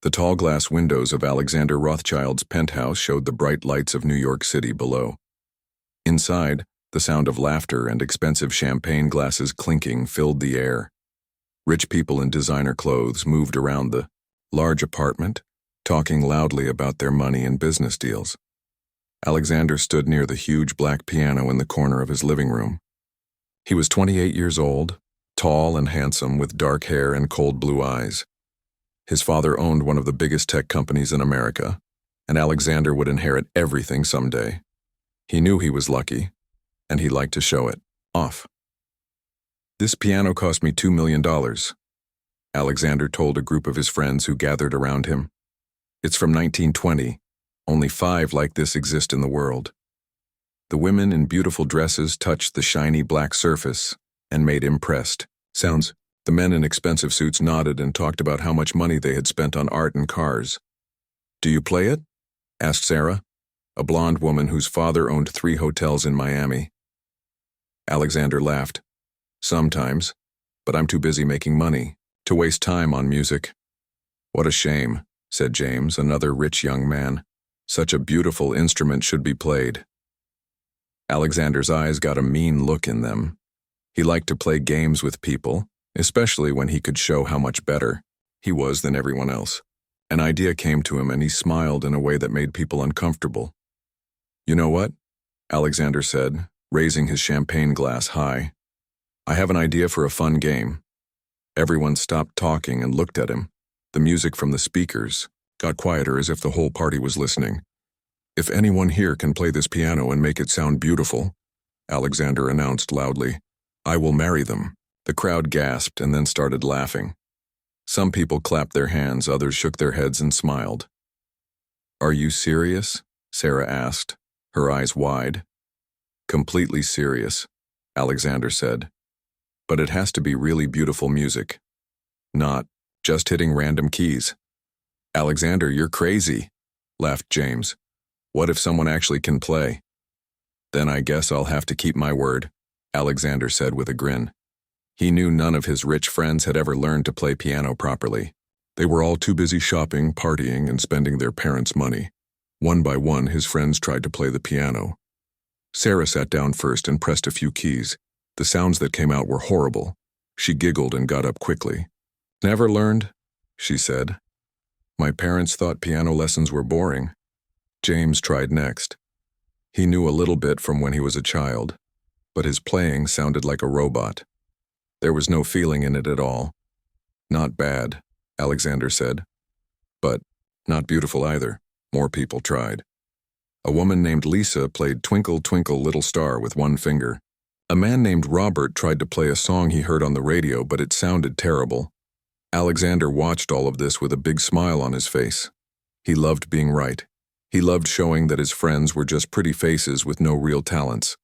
The tall glass windows of Alexander Rothschild's penthouse showed the bright lights of New York City below. Inside, the sound of laughter and expensive champagne glasses clinking filled the air. Rich people in designer clothes moved around the large apartment, talking loudly about their money and business deals. Alexander stood near the huge black piano in the corner of his living room. He was 28 years old, tall and handsome with dark hair and cold blue eyes. His father owned one of the biggest tech companies in America, and Alexander would inherit everything someday. He knew he was lucky, and he liked to show it off. "This piano cost me $2 million, Alexander told a group of his friends who gathered around him. "It's from 1920. Only 5 like this exist in the world." The women in beautiful dresses touched the shiny black surface and made impressed sounds. The men in expensive suits nodded and talked about how much money they had spent on art and cars. "Do you play it?" asked Sarah, a blonde woman whose father owned 3 hotels in Miami. Alexander laughed. "Sometimes, but I'm too busy making money to waste time on music." "What a shame," said James, another rich young man. "Such a beautiful instrument should be played." Alexander's eyes got a mean look in them. He liked to play games with people, especially when he could show how much better he was than everyone else. An idea came to him and he smiled in a way that made people uncomfortable. "You know what?" Alexander said, raising his champagne glass high. "I have an idea for a fun game." Everyone stopped talking and looked at him. The music from the speakers got quieter as if the whole party was listening. "If anyone here can play this piano and make it sound beautiful," Alexander announced loudly, "I will marry them." The crowd gasped and then started laughing. Some people clapped their hands, others shook their heads and smiled. "Are you serious?" Sarah asked, her eyes wide. "Completely serious," Alexander said. "But it has to be really beautiful music. Not just hitting random keys." "Alexander, you're crazy," laughed James. "What if someone actually can play?" "Then I guess I'll have to keep my word," Alexander said with a grin. He knew none of his rich friends had ever learned to play piano properly. They were all too busy shopping, partying, and spending their parents' money. One by one, his friends tried to play the piano. Sarah sat down first and pressed a few keys. The sounds that came out were horrible. She giggled and got up quickly. "Never learned?" she said. "My parents thought piano lessons were boring." James tried next. He knew a little bit from when he was a child, but his playing sounded like a robot. There was no feeling in it at all. "Not bad," Alexander said. "But not beautiful either." More people tried. A woman named Lisa played Twinkle, Twinkle, Little Star with one finger. A man named Robert tried to play a song he heard on the radio, but it sounded terrible. Alexander watched all of this with a big smile on his face. He loved being right. He loved showing that his friends were just pretty faces with no real talents.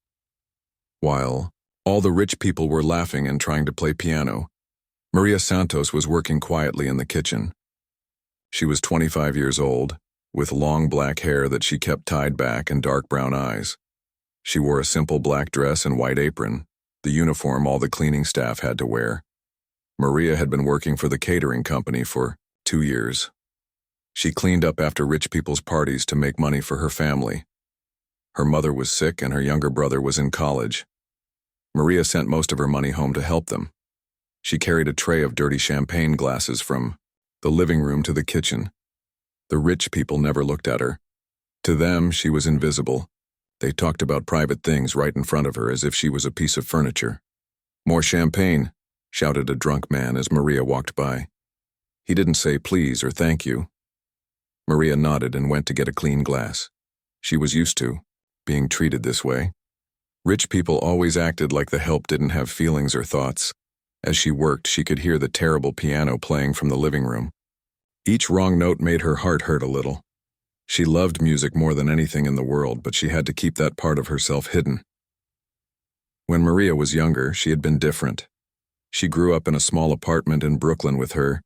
While all the rich people were laughing and trying to play piano, Maria Santos was working quietly in the kitchen. She was 25 years old, with long black hair that she kept tied back and dark brown eyes. She wore a simple black dress and white apron, the uniform all the cleaning staff had to wear. Maria had been working for the catering company for 2 years. She cleaned up after rich people's parties to make money for her family. Her mother was sick and her younger brother was in college. Maria sent most of her money home to help them. She carried a tray of dirty champagne glasses from the living room to the kitchen. The rich people never looked at her. To them, she was invisible. They talked about private things right in front of her as if she was a piece of furniture. "More champagne," shouted a drunk man as Maria walked by. He didn't say please or thank you. Maria nodded and went to get a clean glass. She was used to being treated this way. Rich people always acted like the help didn't have feelings or thoughts. As she worked, she could hear the terrible piano playing from the living room. Each wrong note made her heart hurt a little. She loved music more than anything in the world, but she had to keep that part of herself hidden. When Maria was younger, she had been different. She grew up in a small apartment in Brooklyn with her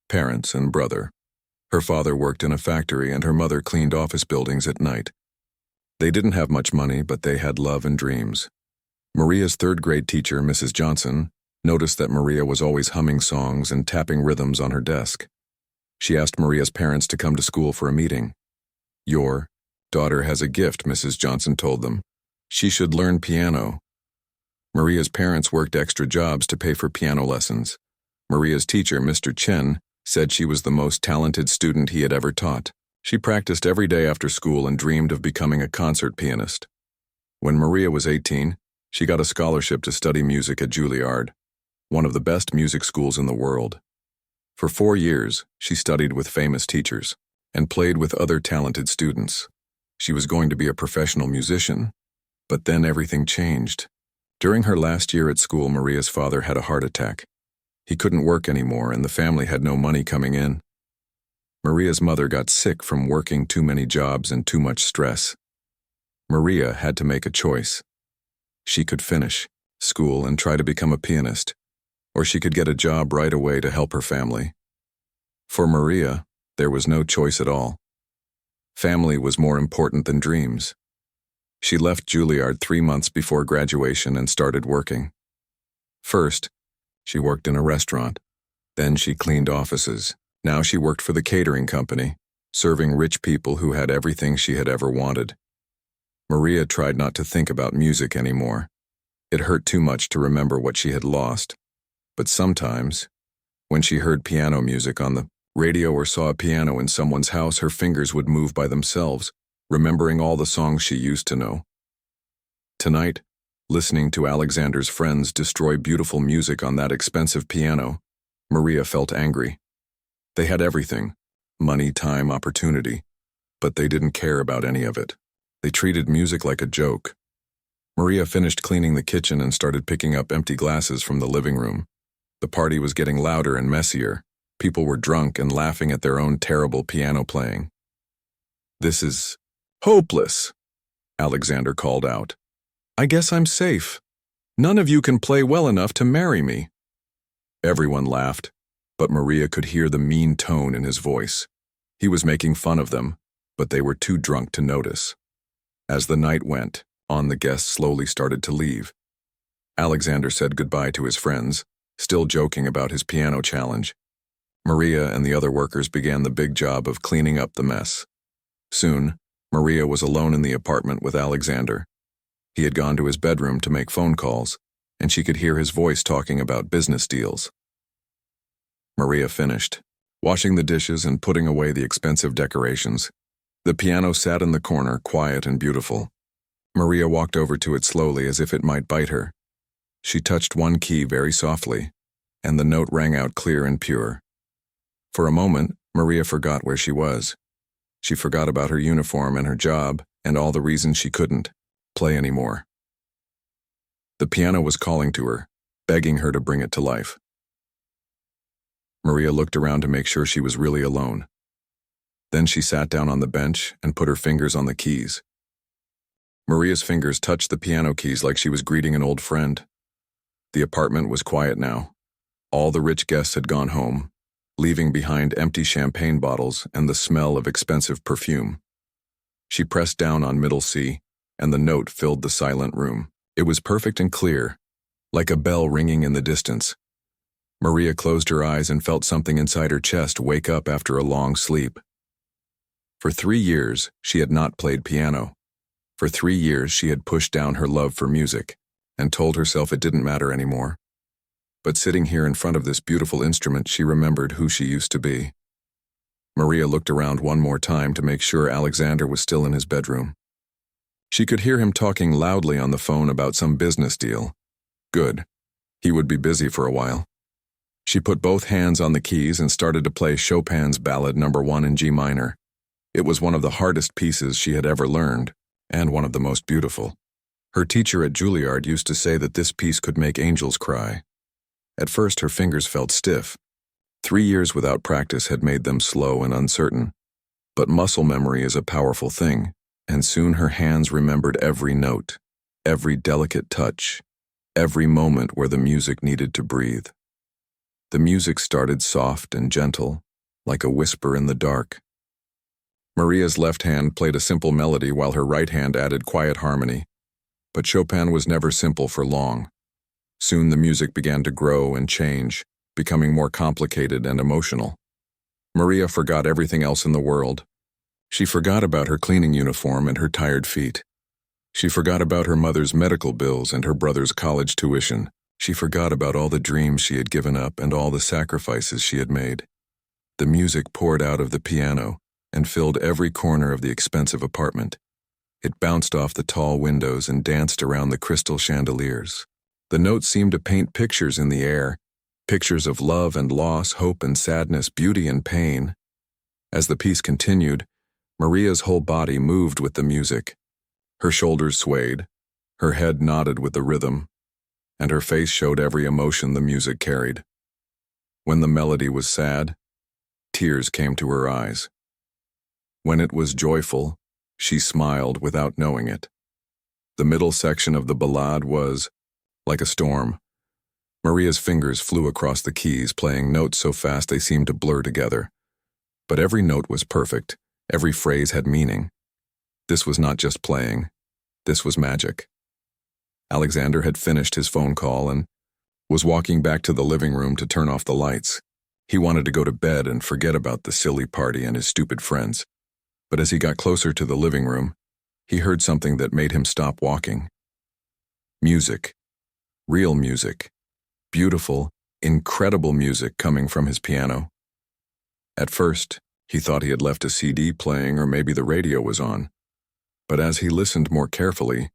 parents and brother. Her father worked in a factory and her mother cleaned office buildings at night. They didn't have much money, but they had love and dreams. Maria's third-grade teacher, Mrs. Johnson, noticed that Maria was always humming songs and tapping rhythms on her desk. She asked Maria's parents to come to school for a meeting. "Your daughter has a gift," Mrs. Johnson told them. "She should learn piano." Maria's parents worked extra jobs to pay for piano lessons. Maria's teacher, Mr. Chen, said she was the most talented student he had ever taught. She practiced every day after school and dreamed of becoming a concert pianist. When Maria was 18, she got a scholarship to study music at Juilliard, one of the best music schools in the world. For 4 years, she studied with famous teachers and played with other talented students. She was going to be a professional musician, but then everything changed. During her last year at school, Maria's father had a heart attack. He couldn't work anymore, and the family had no money coming in. Maria's mother got sick from working too many jobs and too much stress. Maria had to make a choice. She could finish school and try to become a pianist, or she could get a job right away to help her family. For Maria, there was no choice at all. Family was more important than dreams. She left Juilliard 3 months before graduation and started working. First, she worked in a restaurant. Then she cleaned offices. Now she worked for the catering company, serving rich people who had everything she had ever wanted. Maria tried not to think about music anymore. It hurt too much to remember what she had lost. But sometimes, when she heard piano music on the radio or saw a piano in someone's house, her fingers would move by themselves, remembering all the songs she used to know. Tonight, listening to Alexander's friends destroy beautiful music on that expensive piano, Maria felt angry. They had everything: money, time, opportunity, but they didn't care about any of it. They treated music like a joke. Maria finished cleaning the kitchen and started picking up empty glasses from the living room. The party was getting louder and messier. People were drunk and laughing at their own terrible piano playing. "This is hopeless," Alexander called out. "I guess I'm safe. None of you can play well enough to marry me." Everyone laughed, but Maria could hear the mean tone in his voice. He was making fun of them, but they were too drunk to notice. As the night went on, the guests slowly started to leave. Alexander said goodbye to his friends, still joking about his piano challenge. Maria and the other workers began the big job of cleaning up the mess. Soon, Maria was alone in the apartment with Alexander. He had gone to his bedroom to make phone calls, and she could hear his voice talking about business deals. Maria finished, washing the dishes and putting away the expensive decorations. The piano sat in the corner, quiet and beautiful. Maria walked over to it slowly, as if it might bite her. She touched one key very softly, and the note rang out clear and pure. For a moment, Maria forgot where she was. She forgot about her uniform and her job and all the reasons she couldn't play anymore. The piano was calling to her, begging her to bring it to life. Maria looked around to make sure she was really alone. Then she sat down on the bench and put her fingers on the keys. Maria's fingers touched the piano keys like she was greeting an old friend. The apartment was quiet now. All the rich guests had gone home, leaving behind empty champagne bottles and the smell of expensive perfume. She pressed down on middle C, and the note filled the silent room. It was perfect and clear, like a bell ringing in the distance. Maria closed her eyes and felt something inside her chest wake up after a long sleep. For 3 years, she had not played piano. For 3 years, she had pushed down her love for music and told herself it didn't matter anymore. But sitting here in front of this beautiful instrument, she remembered who she used to be. Maria looked around one more time to make sure Alexander was still in his bedroom. She could hear him talking loudly on the phone about some business deal. Good. He would be busy for a while. She put both hands on the keys and started to play Chopin's Ballad No. 1 in G minor. It was one of the hardest pieces she had ever learned, and one of the most beautiful. Her teacher at Juilliard used to say that this piece could make angels cry. At first, her fingers felt stiff. 3 years without practice had made them slow and uncertain. But muscle memory is a powerful thing, and soon her hands remembered every note, every delicate touch, every moment where the music needed to breathe. The music started soft and gentle, like a whisper in the dark. Maria's left hand played a simple melody while her right hand added quiet harmony. But Chopin was never simple for long. Soon the music began to grow and change, becoming more complicated and emotional. Maria forgot everything else in the world. She forgot about her cleaning uniform and her tired feet. She forgot about her mother's medical bills and her brother's college tuition. She forgot about all the dreams she had given up and all the sacrifices she had made. The music poured out of the piano and filled every corner of the expensive apartment. It bounced off the tall windows and danced around the crystal chandeliers. The notes seemed to paint pictures in the air, pictures of love and loss, hope and sadness, beauty and pain. As the piece continued, Maria's whole body moved with the music. Her shoulders swayed, her head nodded with the rhythm, and her face showed every emotion the music carried. When the melody was sad, tears came to her eyes. When it was joyful, she smiled without knowing it. The middle section of the ballade was like a storm. Maria's fingers flew across the keys, playing notes so fast they seemed to blur together. But every note was perfect, every phrase had meaning. This was not just playing, this was magic. Alexander had finished his phone call and was walking back to the living room to turn off the lights. He wanted to go to bed and forget about the silly party and his stupid friends. But as he got closer to the living room, he heard something that made him stop walking. Music. Real music. Beautiful, incredible music coming from his piano. At first, he thought he had left a CD playing or maybe the radio was on. But as he listened more carefully,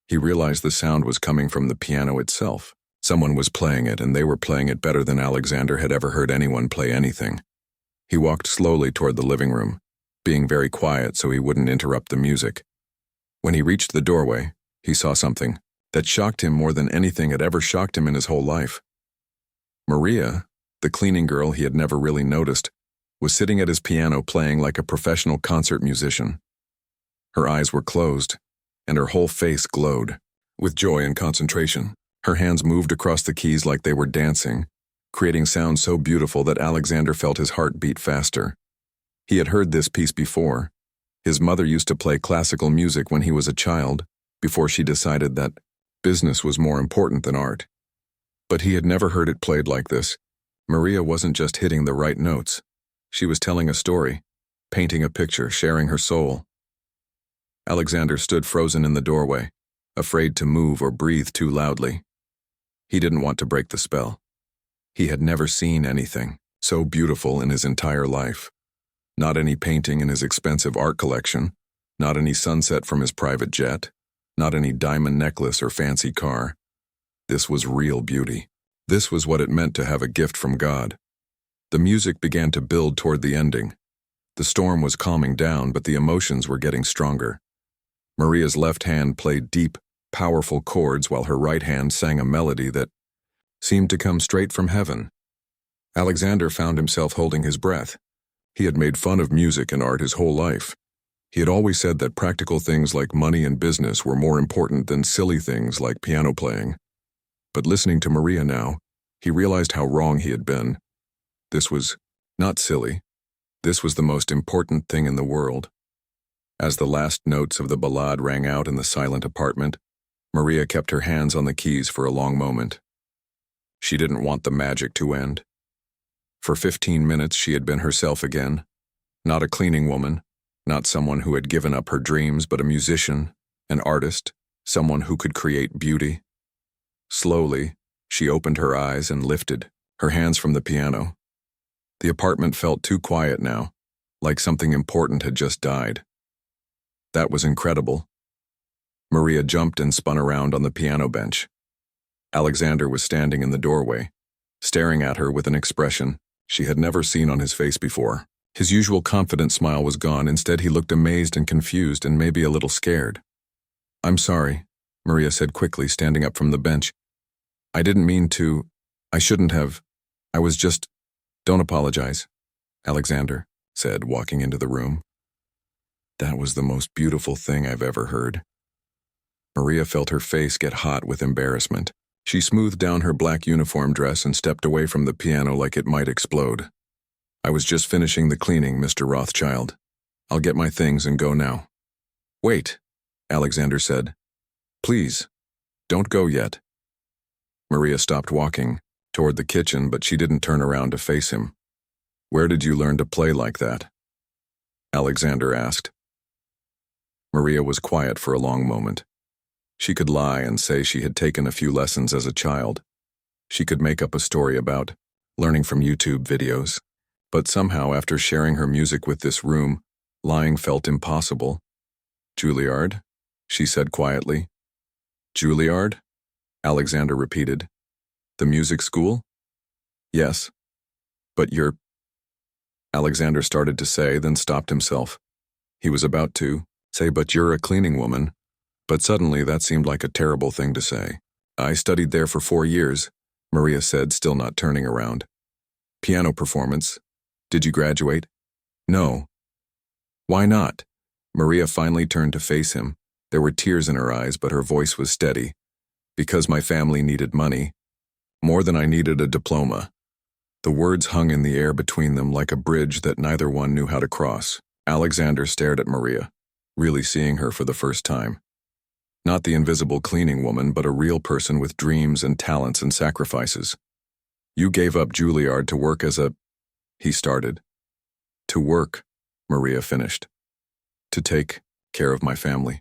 he realized the sound was coming from the piano itself. Someone was playing it, and they were playing it better than Alexander had ever heard anyone play anything. He walked slowly toward the living room, being very quiet so he wouldn't interrupt the music. When he reached the doorway, he saw something that shocked him more than anything had ever shocked him in his whole life. Maria, the cleaning girl he had never really noticed, was sitting at his piano playing like a professional concert musician. Her eyes were closed, and her whole face glowed with joy and concentration. Her hands moved across the keys like they were dancing, creating sounds so beautiful that Alexander felt his heart beat faster. He had heard this piece before. His mother used to play classical music when he was a child, before she decided that business was more important than art. But he had never heard it played like this. Maria wasn't just hitting the right notes. She was telling a story, painting a picture, sharing her soul. Alexander stood frozen in the doorway, afraid to move or breathe too loudly. He didn't want to break the spell. He had never seen anything so beautiful in his entire life. Not any painting in his expensive art collection, not any sunset from his private jet, not any diamond necklace or fancy car. This was real beauty. This was what it meant to have a gift from God. The music began to build toward the ending. The storm was calming down, but the emotions were getting stronger. Maria's left hand played deep, powerful chords while her right hand sang a melody that seemed to come straight from heaven. Alexander found himself holding his breath. He had made fun of music and art his whole life. He had always said that practical things like money and business were more important than silly things like piano playing. But listening to Maria now, he realized how wrong he had been. This was not silly. This was the most important thing in the world. As the last notes of the ballade rang out in the silent apartment, Maria kept her hands on the keys for a long moment. She didn't want the magic to end. For 15 minutes she had been herself again, not a cleaning woman, not someone who had given up her dreams, but a musician, an artist, someone who could create beauty. Slowly, she opened her eyes and lifted her hands from the piano. The apartment felt too quiet now, like something important had just died. That was incredible. Maria jumped and spun around on the piano bench. Alexander was standing in the doorway, staring at her with an expression she had never seen on his face before. His usual confident smile was gone. Instead, he looked amazed and confused and maybe a little scared. "I'm sorry," Maria said quickly, standing up from the bench. "I didn't mean to. I shouldn't have. I was just—" "Don't apologize," Alexander said, walking into the room. That was the most beautiful thing I've ever heard. Maria felt her face get hot with embarrassment. She smoothed down her black uniform dress and stepped away from the piano like it might explode. "I was just finishing the cleaning, Mr. Rothschild. I'll get my things and go now." "Wait," Alexander said. "Please, don't go yet." Maria stopped walking toward the kitchen, but she didn't turn around to face him. Where did you learn to play like that? Alexander asked. Maria was quiet for a long moment. She could lie and say she had taken a few lessons as a child. She could make up a story about learning from YouTube videos. But somehow, after sharing her music with this room, lying felt impossible. Juilliard? She said quietly. Juilliard? Alexander repeated. The music school? Yes. But you're... Alexander started to say, then stopped himself. He was about to say, but you're a cleaning woman. But suddenly that seemed like a terrible thing to say. I studied there for 4 years, Maria said, still not turning around. Piano performance. Did you graduate? No. Why not? Maria finally turned to face him. There were tears in her eyes, but her voice was steady. Because my family needed money. More than I needed a diploma. The words hung in the air between them like a bridge that neither one knew how to cross. Alexander stared at Maria, really seeing her for the first time. Not the invisible cleaning woman, but a real person with dreams and talents and sacrifices. You gave up Juilliard to work as a... He started. To work, Maria finished. To take care of my family.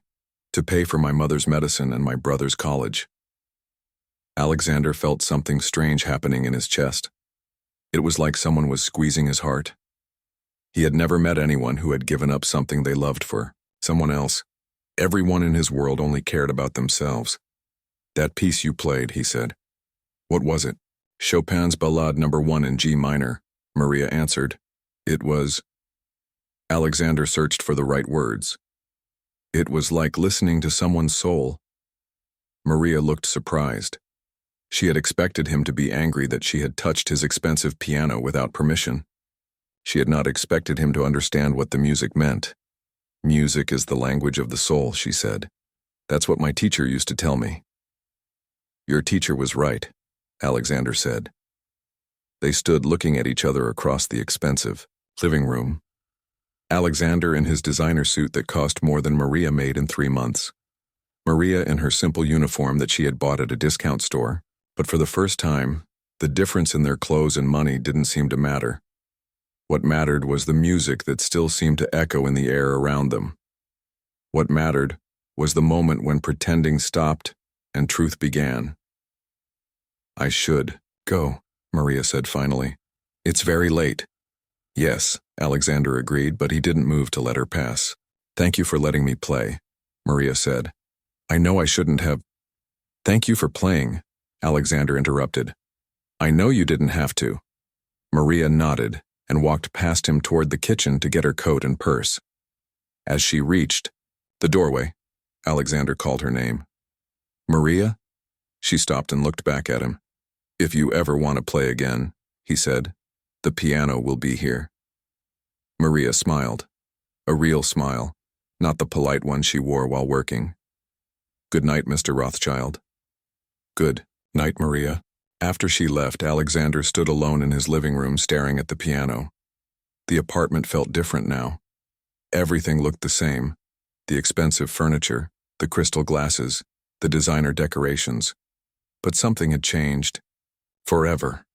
To pay for my mother's medicine and my brother's college. Alexander felt something strange happening in his chest. It was like someone was squeezing his heart. He had never met anyone who had given up something they loved for someone else. Everyone in his world only cared about themselves. That piece you played, he said. What was it? Chopin's Ballade No. 1 in G minor, Maria answered. It was... Alexander searched for the right words. It was like listening to someone's soul. Maria looked surprised. She had expected him to be angry that she had touched his expensive piano without permission. She had not expected him to understand what the music meant. Music is the language of the soul, she said. That's what my teacher used to tell me. Your teacher was right, Alexander said. They stood looking at each other across the expensive living room. Alexander in his designer suit that cost more than Maria made in 3 months. Maria in her simple uniform that she had bought at a discount store. But for the first time, the difference in their clothes and money didn't seem to matter. What mattered was the music that still seemed to echo in the air around them. What mattered was the moment when pretending stopped and truth began. I should go, Maria said finally. It's very late. Yes, Alexander agreed, but he didn't move to let her pass. Thank you for letting me play, Maria said. I know I shouldn't have. Thank you for playing, Alexander interrupted. I know you didn't have to. Maria nodded and walked past him toward the kitchen to get her coat and purse. As she reached the doorway, Alexander called her name. Maria? She stopped and looked back at him. If you ever want to play again, he said, the piano will be here. Maria smiled. A real smile, not the polite one she wore while working. Good night, Mr. Rothschild. Good night, Maria. After she left, Alexander stood alone in his living room staring at the piano. The apartment felt different now. Everything looked the same. The expensive furniture, the crystal glasses, the designer decorations. But something had changed. Forever.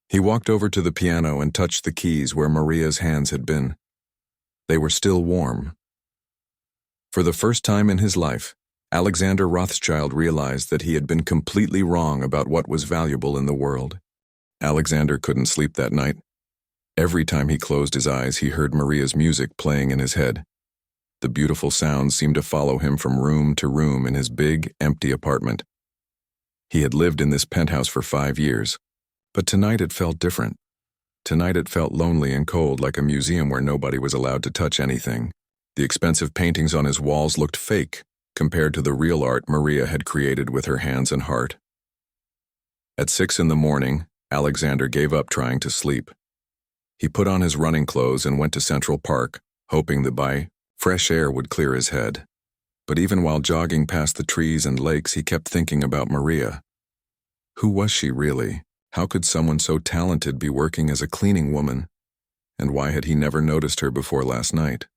He walked over to the piano and touched the keys where Maria's hands had been. They were still warm. For the first time in his life, Alexander Rothschild realized that he had been completely wrong about what was valuable in the world. Alexander couldn't sleep that night. Every time he closed his eyes, he heard Maria's music playing in his head. The beautiful sounds seemed to follow him from room to room in his big, empty apartment. He had lived in this penthouse for 5 years, but tonight it felt different. Tonight it felt lonely and cold, like a museum where nobody was allowed to touch anything. The expensive paintings on his walls looked fake compared to the real art Maria had created with her hands and heart. At 6 in the morning, Alexander gave up trying to sleep. He put on his running clothes and went to Central Park, hoping that by fresh air would clear his head. But even while jogging past the trees and lakes, he kept thinking about Maria. Who was she really? How could someone so talented be working as a cleaning woman? And why had he never noticed her before last night?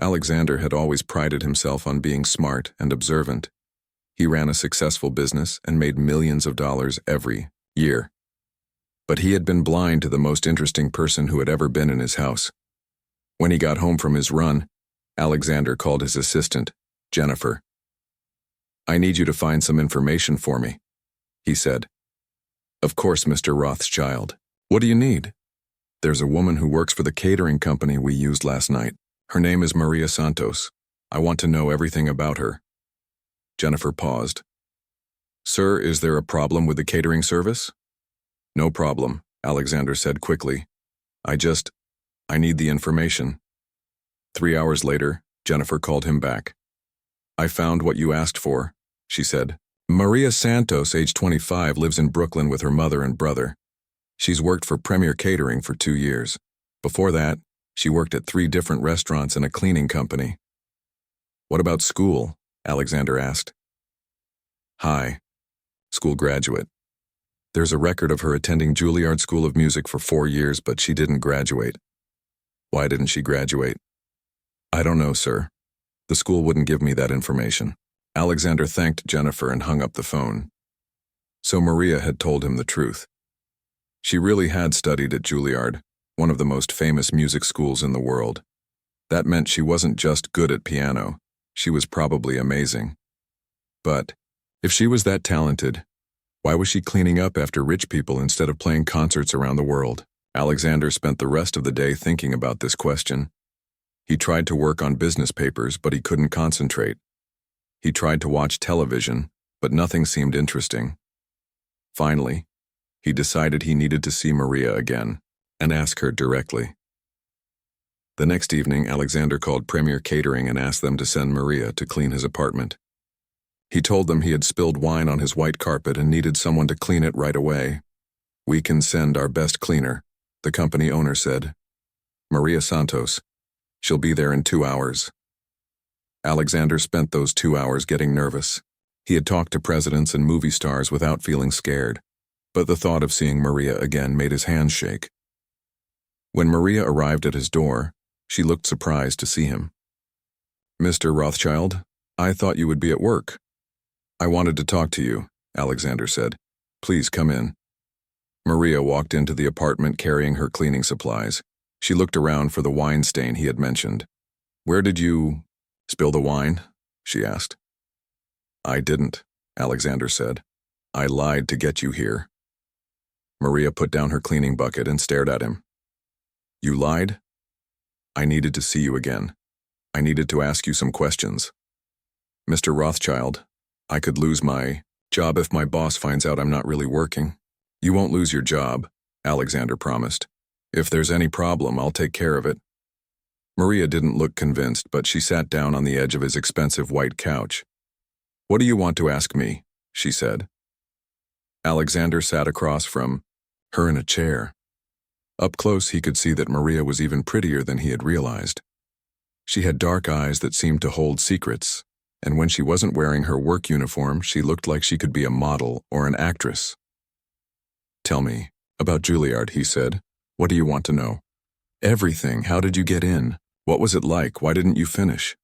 Alexander had always prided himself on being smart and observant. He ran a successful business and made millions of dollars every year. But he had been blind to the most interesting person who had ever been in his house. When he got home from his run, Alexander called his assistant, Jennifer. "I need you to find some information for me," he said. "Of course, Mr. Rothschild. What do you need?" "There's a woman who works for the catering company we used last night. Her name is Maria Santos. I want to know everything about her." Jennifer paused. "Sir, is there a problem with the catering service?" "No problem," Alexander said quickly. I need the information." 3 hours later, Jennifer called him back. "I found what you asked for," she said. "Maria Santos, age 25, lives in Brooklyn with her mother and brother. She's worked for Premier Catering for 2 years. Before that, she worked at 3 different restaurants and a cleaning company." "What about school?" Alexander asked. "High school graduate. There's a record of her attending Juilliard School of Music for 4 years, but she didn't graduate." "Why didn't she graduate?" "I don't know, sir. The school wouldn't give me that information." Alexander thanked Jennifer and hung up the phone. So Maria had told him the truth. She really had studied at Juilliard, one of the most famous music schools in the world. That meant she wasn't just good at piano, she was probably amazing. But if she was that talented, why was she cleaning up after rich people instead of playing concerts around the world? Alexander spent the rest of the day thinking about this question. He tried to work on business papers, but he couldn't concentrate. He tried to watch television, but nothing seemed interesting. Finally, he decided he needed to see Maria again and ask her directly. The next evening, Alexander called Premier Catering and asked them to send Maria to clean his apartment. He told them he had spilled wine on his white carpet and needed someone to clean it right away. "We can send our best cleaner," the company owner said. "Maria Santos. She'll be there in 2 hours." Alexander spent those 2 hours getting nervous. He had talked to presidents and movie stars without feeling scared, but the thought of seeing Maria again made his hands shake. When Maria arrived at his door, she looked surprised to see him. "Mr. Rothschild, I thought you would be at work." "I wanted to talk to you," Alexander said. "Please come in." Maria walked into the apartment carrying her cleaning supplies. She looked around for the wine stain he had mentioned. "Where did you spill the wine?" she asked. "I didn't," Alexander said. "I lied to get you here." Maria put down her cleaning bucket and stared at him. "You lied?" "I needed to see you again. I needed to ask you some questions." "Mr. Rothschild, I could lose my job if my boss finds out I'm not really working." "You won't lose your job," Alexander promised. "If there's any problem, I'll take care of it." Maria didn't look convinced, but she sat down on the edge of his expensive white couch. "What do you want to ask me?" she said. Alexander sat across from her in a chair. Up close, he could see that Maria was even prettier than he had realized. She had dark eyes that seemed to hold secrets, and when she wasn't wearing her work uniform, she looked like she could be a model or an actress. "Tell me about Juilliard," he said. "What do you want to know?" "Everything. How did you get in? What was it like? Why didn't you finish?"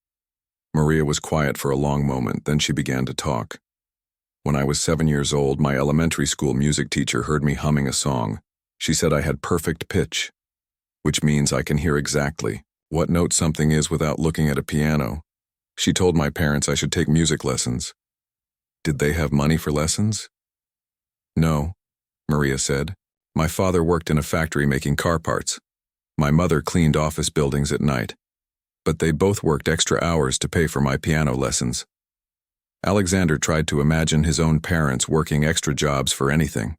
Maria was quiet for a long moment, then she began to talk. "When I was 7 years old, my elementary school music teacher heard me humming a song. She said I had perfect pitch, which means I can hear exactly what note something is without looking at a piano. She told my parents I should take music lessons." "Did they have money for lessons?" "No," Maria said. "My father worked in a factory making car parts. My mother cleaned office buildings at night. But they both worked extra hours to pay for my piano lessons." Alexander tried to imagine his own parents working extra jobs for anything.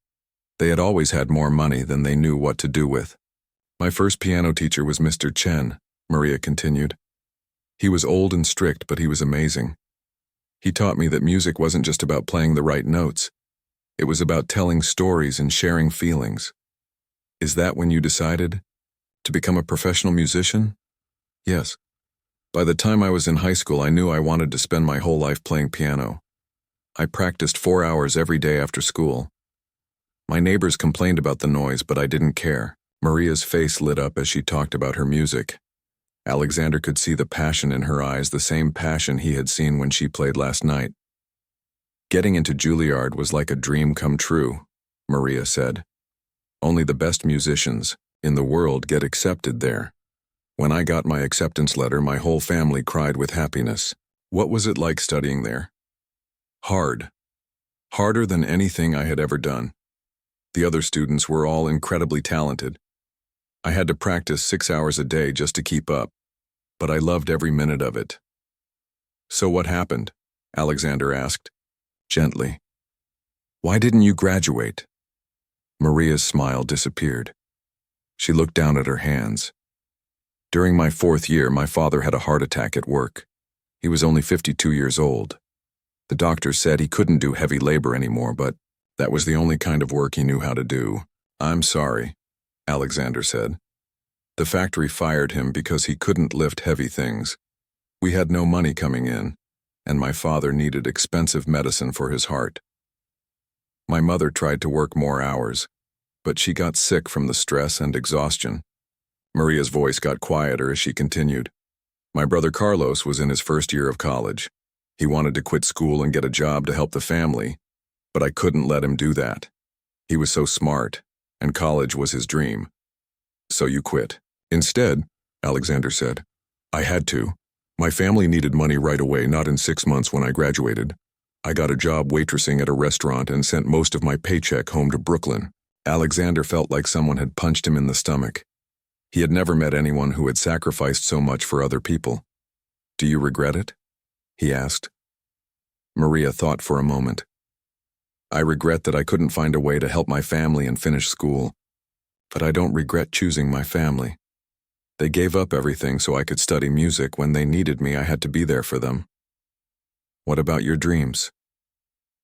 They had always had more money than they knew what to do with. "My first piano teacher was Mr. Chen," Maria continued. "He was old and strict, but he was amazing. He taught me that music wasn't just about playing the right notes. It was about telling stories and sharing feelings." "Is that when you decided to become a professional musician?" "Yes. By the time I was in high school, I knew I wanted to spend my whole life playing piano. I practiced 4 hours every day after school. My neighbors complained about the noise, but I didn't care." Maria's face lit up as she talked about her music. Alexander could see the passion in her eyes, the same passion he had seen when she played last night. "Getting into Juilliard was like a dream come true," Maria said. Only the best musicians in the world get accepted there. When I got my acceptance letter, my whole family cried with happiness. What was it like studying there? Hard. Harder than anything I had ever done. The other students were all incredibly talented. I had to practice 6 hours a day just to keep up, but I loved every minute of it. So what happened? Alexander asked, gently. Why didn't you graduate? Maria's smile disappeared. She looked down at her hands. During my 4th year, my father had a heart attack at work. He was only 52 years old. The doctor said he couldn't do heavy labor anymore, but that was the only kind of work he knew how to do. I'm sorry, Alexander said. The factory fired him because he couldn't lift heavy things. We had no money coming in, and my father needed expensive medicine for his heart. My mother tried to work more hours, but she got sick from the stress and exhaustion. Maria's voice got quieter as she continued. My brother Carlos was in his 1st year of college. He wanted to quit school and get a job to help the family, but I couldn't let him do that. He was so smart, and college was his dream. So you quit. Instead, Alexander said, I had to. My family needed money right away, not in 6 months when I graduated. I got a job waitressing at a restaurant and sent most of my paycheck home to Brooklyn. Alexander felt like someone had punched him in the stomach. He had never met anyone who had sacrificed so much for other people. Do you regret it? He asked. Maria thought for a moment. I regret that I couldn't find a way to help my family and finish school, but I don't regret choosing my family. They gave up everything so I could study music. When they needed me, I had to be there for them. What about your dreams?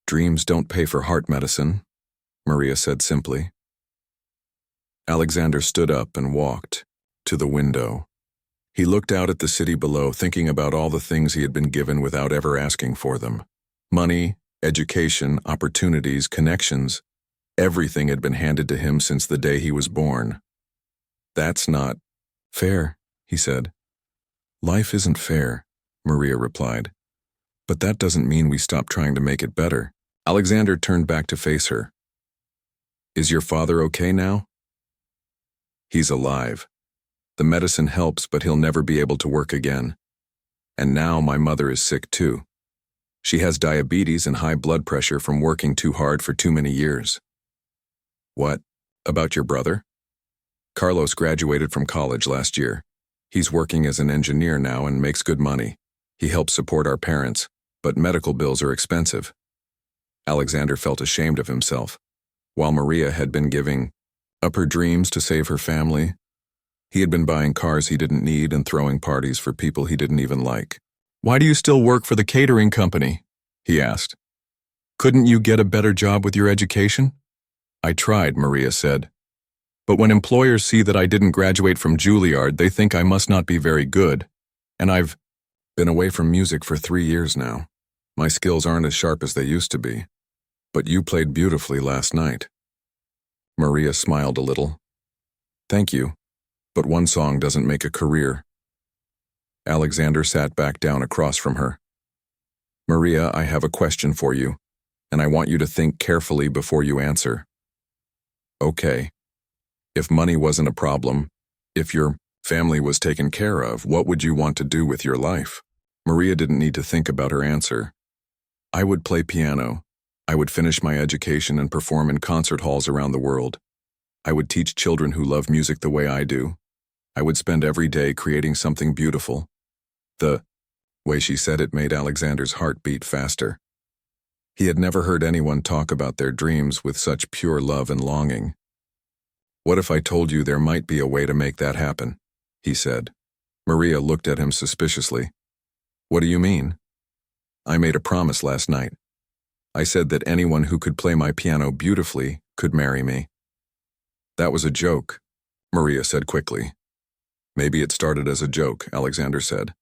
Dreams don't pay for heart medicine, Maria said simply. Alexander stood up and walked to the window. He looked out at the city below, thinking about all the things he had been given without ever asking for them. Money, education, opportunities, connections. Everything had been handed to him since the day he was born. That's not fair, he said. Life isn't fair, Maria replied. But that doesn't mean we stop trying to make it better. Alexander turned back to face her. Is your father okay now? He's alive. The medicine helps, but he'll never be able to work again. And now my mother is sick too. She has diabetes and high blood pressure from working too hard for too many years. What about your brother? Carlos graduated from college last year. He's working as an engineer now and makes good money. He helps support our parents, but medical bills are expensive. Alexander felt ashamed of himself. While Maria had been giving up her dreams to save her family, he had been buying cars he didn't need and throwing parties for people he didn't even like. Why do you still work for the catering company? He asked. Couldn't you get a better job with your education? I tried, Maria said. But when employers see that I didn't graduate from Juilliard, they think I must not be very good. And I've been away from music for 3 years now. My skills aren't as sharp as they used to be. But you played beautifully last night. Maria smiled a little. Thank you, but one song doesn't make a career. Alexander sat back down across from her. Maria, I have a question for you, and I want you to think carefully before you answer. Okay. If money wasn't a problem, if your family was taken care of, what would you want to do with your life? Maria didn't need to think about her answer. I would play piano. I would finish my education and perform in concert halls around the world. I would teach children who love music the way I do. I would spend every day creating something beautiful. The way she said it made Alexander's heart beat faster. He had never heard anyone talk about their dreams with such pure love and longing. What if I told you there might be a way to make that happen? He said. Maria looked at him suspiciously. What do you mean? I made a promise last night. I said that anyone who could play my piano beautifully could marry me. That was a joke, Maria said quickly. Maybe it started as a joke, Alexander said.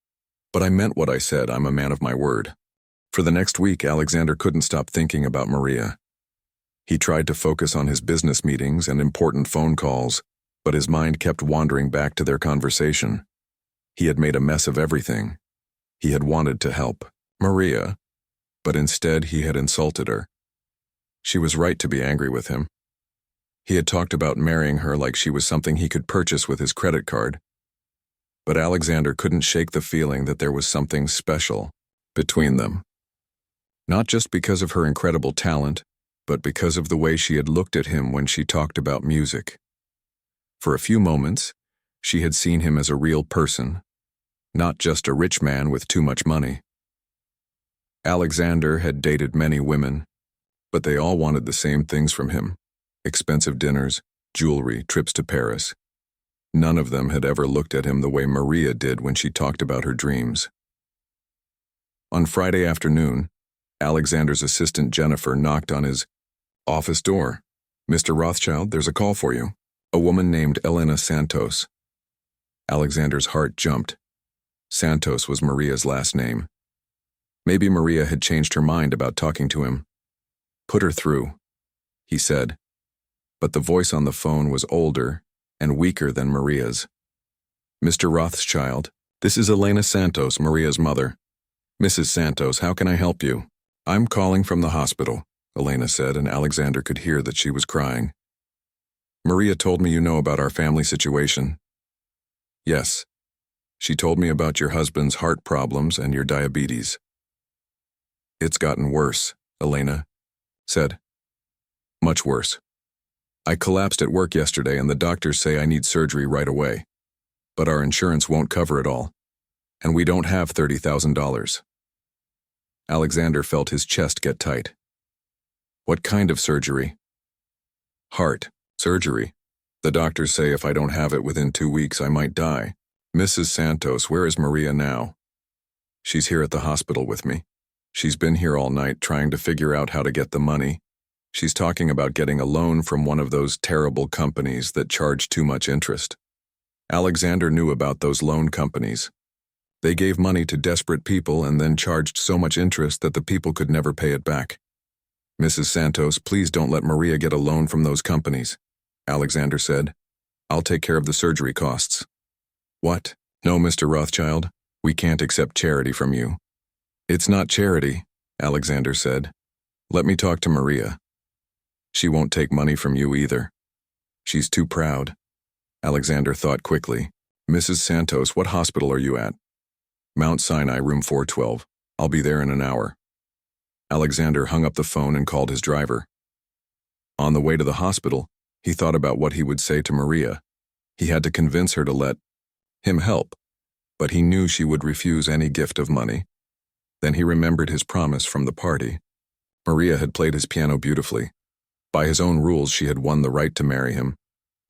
But I meant what I said. I'm a man of my word. For the next week, Alexander couldn't stop thinking about Maria. He tried to focus on his business meetings and important phone calls, but his mind kept wandering back to their conversation. He had made a mess of everything. He had wanted to help Maria, but instead he had insulted her. She was right to be angry with him. He had talked about marrying her like she was something he could purchase with his credit card. But Alexander couldn't shake the feeling that there was something special between them. Not just because of her incredible talent, but because of the way she had looked at him when she talked about music. For a few moments, she had seen him as a real person, not just a rich man with too much money. Alexander had dated many women, but they all wanted the same things from him: expensive dinners, jewelry, trips to Paris. None of them had ever looked at him the way Maria did when she talked about her dreams. On Friday afternoon, Alexander's assistant Jennifer knocked on his office door. "Mr. Rothschild, there's a call for you." A woman named Elena Santos. Alexander's heart jumped. Santos was Maria's last name. Maybe Maria had changed her mind about talking to him. "Put her through," he said. But the voice on the phone was older and weaker than Maria's. "Mr. Rothschild, this is Elena Santos, Maria's mother." "Mrs. Santos, how can I help you?" "I'm calling from the hospital," Elena said, and Alexander could hear that she was crying. "Maria told me you know about our family situation." "Yes. She told me about your husband's heart problems and your diabetes." "It's gotten worse," Elena said. "Much worse. I collapsed at work yesterday and the doctors say I need surgery right away. But our insurance won't cover it all. And we don't have $30,000. Alexander felt his chest get tight. "What kind of surgery?" "Heart surgery. The doctors say if I don't have it within 2 weeks, I might die." "Mrs. Santos, where is Maria now?" "She's here at the hospital with me. She's been here all night trying to figure out how to get the money. She's talking about getting a loan from one of those terrible companies that charge too much interest." Alexander knew about those loan companies. They gave money to desperate people and then charged so much interest that the people could never pay it back. "Mrs. Santos, please don't let Maria get a loan from those companies," Alexander said. "I'll take care of the surgery costs." "What? No, Mr. Rothschild, we can't accept charity from you." "It's not charity," Alexander said. "Let me talk to Maria. She won't take money from you either. She's too proud." Alexander thought quickly. "Mrs. Santos, what hospital are you at?" "Mount Sinai, room 412. I'll be there in an hour." Alexander hung up the phone and called his driver. On the way to the hospital, he thought about what he would say to Maria. He had to convince her to let him help, but he knew she would refuse any gift of money. Then he remembered his promise from the party. Maria had played his piano beautifully. By his own rules, she had won the right to marry him.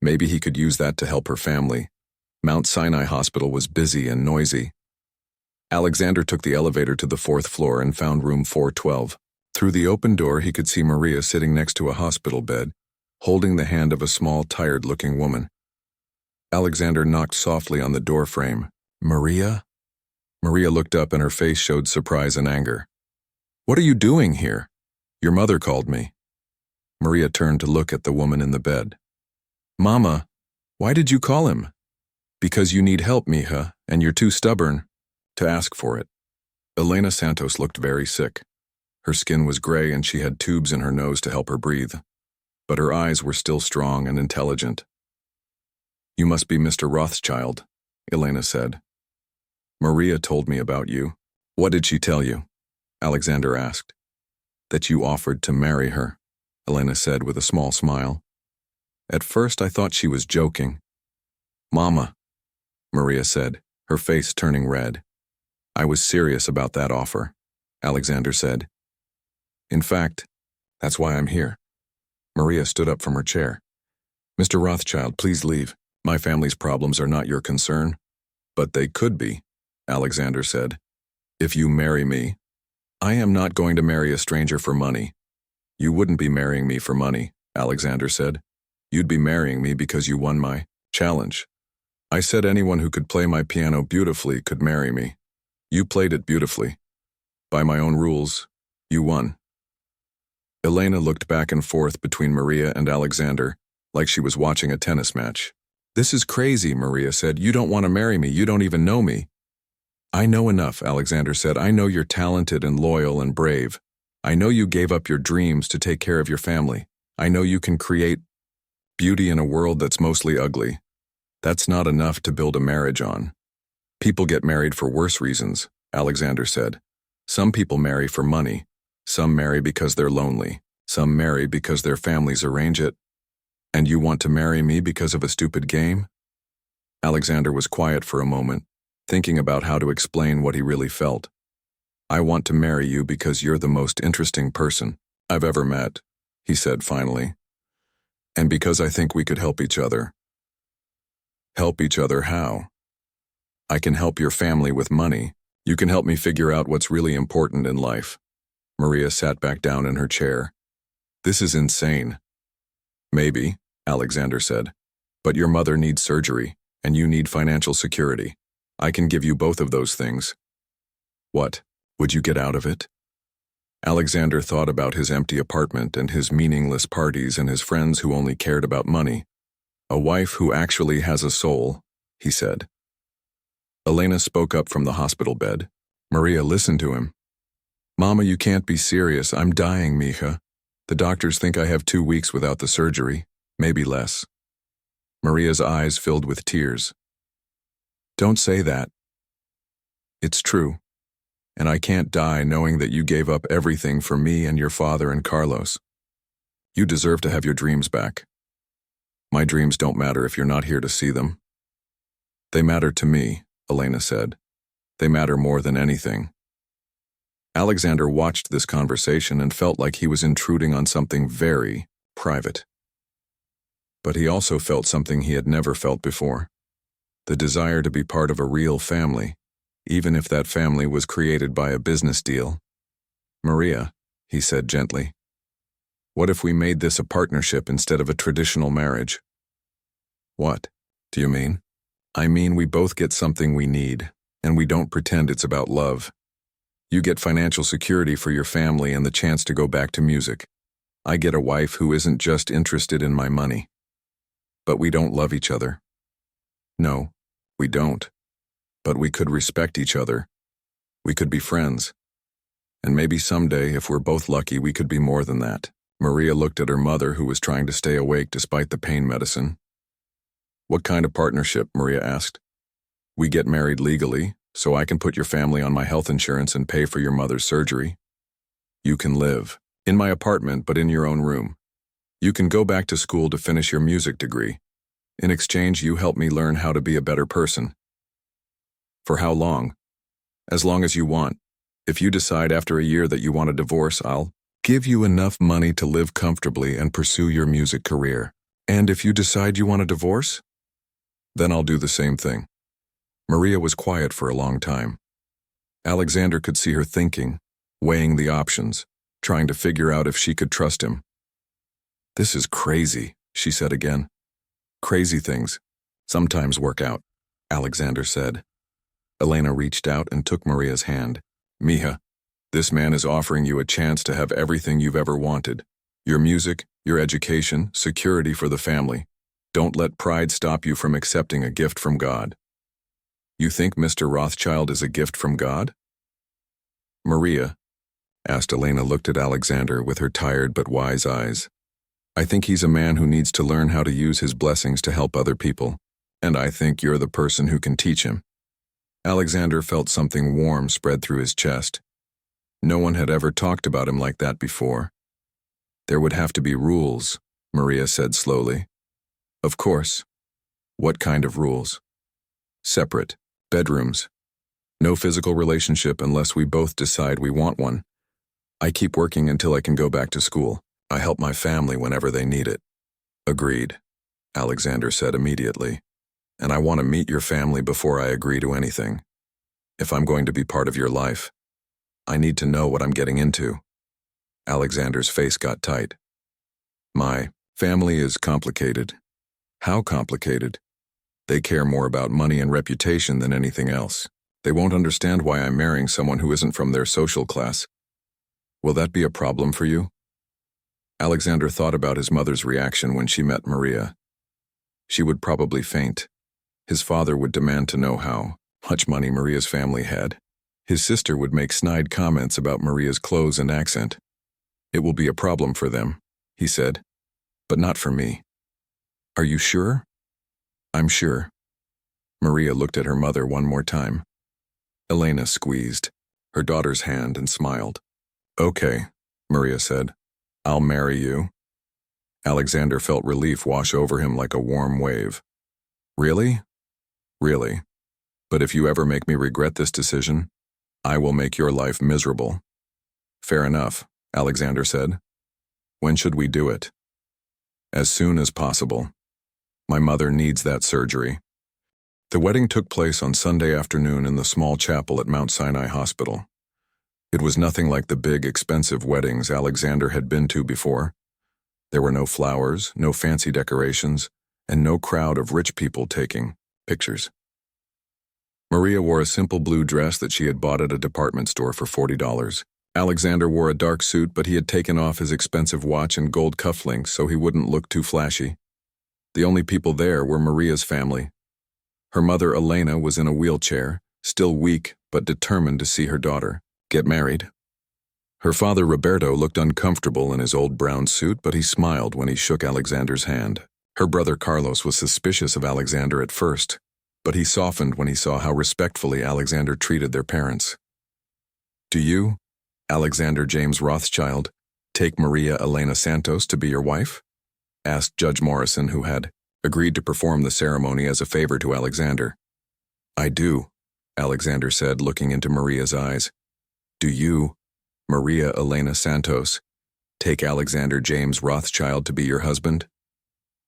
Maybe he could use that to help her family. Mount Sinai Hospital was busy and noisy. Alexander took the elevator to the 4th floor and found room 412. Through the open door, he could see Maria sitting next to a hospital bed, holding the hand of a small, tired-looking woman. Alexander knocked softly on the door frame. "Maria?" Maria looked up and her face showed surprise and anger. "What are you doing here? Your mother called me." Maria turned to look at the woman in the bed. "Mama, why did you call him?" "Because you need help, mija, and you're too stubborn to ask for it." Elena Santos looked very sick. Her skin was gray and she had tubes in her nose to help her breathe. But her eyes were still strong and intelligent. "You must be Mr. Rothschild," Elena said. "Maria told me about you." "What did she tell you?" Alexander asked. "That you offered to marry her," Elena said with a small smile. "At first I thought she was joking." "Mama," Maria said, her face turning red. "I was serious about that offer," Alexander said. "In fact, that's why I'm here." Maria stood up from her chair. "Mr. Rothschild, please leave. My family's problems are not your concern." "But they could be," Alexander said. "If you marry me." "I am not going to marry a stranger for money." "You wouldn't be marrying me for money," Alexander said. "You'd be marrying me because you won my challenge. I said anyone who could play my piano beautifully could marry me. You played it beautifully. By my own rules, you won." Elena looked back and forth between Maria and Alexander, like she was watching a tennis match. "This is crazy," Maria said. "You don't want to marry me. You don't even know me." "I know enough," Alexander said. "I know you're talented and loyal and brave. I know you gave up your dreams to take care of your family. I know you can create Beauty in a world that's mostly ugly. That's not enough to build a marriage on. People get married for worse reasons, Alexander said. Some people marry for money. Some marry because they're lonely. Some marry because their families arrange it. And you want to marry me because of a stupid game? Alexander was quiet for a moment, thinking about how to explain what he really felt. I want to marry you because you're the most interesting person I've ever met, he said finally. And because I think we could help each other. Help each other how? I can help your family with money. You can help me figure out what's really important in life. Maria sat back down in her chair. This is insane. Maybe, Alexander said, but your mother needs surgery, and you need financial security. I can give you both of those things. What? Would you get out of it? Alexander thought about his empty apartment and his meaningless parties and his friends who only cared about money. A wife who actually has a soul, he said. Elena spoke up from the hospital bed. Maria listened to him. Mama, you can't be serious. I'm dying, Mija. The doctors think I have 2 weeks without the surgery, maybe less. Maria's eyes filled with tears. Don't say that. It's true. And I can't die knowing that you gave up everything for me and your father and Carlos. You deserve to have your dreams back. My dreams don't matter if you're not here to see them. They matter to me, Elena said. They matter more than anything. Alexander watched this conversation and felt like he was intruding on something very private. But he also felt something he had never felt before. The desire to be part of a real family, even if that family was created by a business deal. Maria, he said gently, what if we made this a partnership instead of a traditional marriage? What do you mean? I mean we both get something we need, and we don't pretend it's about love. You get financial security for your family and the chance to go back to music. I get a wife who isn't just interested in my money. But we don't love each other. No, we don't. But we could respect each other. We could be friends. And maybe someday, if we're both lucky, we could be more than that. Maria looked at her mother, who was trying to stay awake despite the pain medicine. What kind of partnership? Maria asked. We get married legally, so I can put your family on my health insurance and pay for your mother's surgery. You can live in my apartment, but in your own room. You can go back to school to finish your music degree. In exchange, you help me learn how to be a better person. For how long? As long as you want. If you decide after a year that you want a divorce, I'll give you enough money to live comfortably and pursue your music career. And if you decide you want a divorce, then I'll do the same thing. Maria was quiet for a long time. Alexander could see her thinking, weighing the options, trying to figure out if she could trust him. This is crazy, she said again. Crazy things sometimes work out, Alexander said. Elena reached out and took Maria's hand. Mija, this man is offering you a chance to have everything you've ever wanted. Your music, your education, security for the family. Don't let pride stop you from accepting a gift from God. You think Mr. Rothschild is a gift from God? Maria, asked Elena, looked at Alexander with her tired but wise eyes. I think he's a man who needs to learn how to use his blessings to help other people, and I think you're the person who can teach him. Alexander felt something warm spread through his chest. No one had ever talked about him like that before. There would have to be rules, Maria said slowly. Of course. What kind of rules? Separate bedrooms. No physical relationship unless we both decide we want one. I keep working until I can go back to school. I help my family whenever they need it. Agreed, Alexander said immediately. And I want to meet your family before I agree to anything. If I'm going to be part of your life, I need to know what I'm getting into. Alexander's face got tight. My family is complicated. How complicated? They care more about money and reputation than anything else. They won't understand why I'm marrying someone who isn't from their social class. Will that be a problem for you? Alexander thought about his mother's reaction when she met Maria. She would probably faint. His father would demand to know how much money Maria's family had. His sister would make snide comments about Maria's clothes and accent. It will be a problem for them, he said, but not for me. Are you sure? I'm sure. Maria looked at her mother one more time. Elena squeezed her daughter's hand and smiled. Okay, Maria said. I'll marry you. Alexander felt relief wash over him like a warm wave. Really? Really. But if you ever make me regret this decision, I will make your life miserable. Fair enough, Alexander said. When should we do it? As soon as possible. My mother needs that surgery. The wedding took place on Sunday afternoon in the small chapel at Mount Sinai Hospital. It was nothing like the big, expensive weddings Alexander had been to before. There were no flowers, no fancy decorations, and no crowd of rich people taking pictures. Maria wore a simple blue dress that she had bought at a department store for $40. Alexander wore a dark suit, but he had taken off his expensive watch and gold cufflinks so he wouldn't look too flashy. The only people there were Maria's family. Her mother, Elena, was in a wheelchair, still weak but determined to see her daughter get married. Her father, Roberto, looked uncomfortable in his old brown suit, but he smiled when he shook Alexander's hand. Her brother, Carlos, was suspicious of Alexander at first, but he softened when he saw how respectfully Alexander treated their parents. Do you, Alexander James Rothschild, take Maria Elena Santos to be your wife? Asked Judge Morrison, who had agreed to perform the ceremony as a favor to Alexander. I do, Alexander said, looking into Maria's eyes. Do you, Maria Elena Santos, take Alexander James Rothschild to be your husband?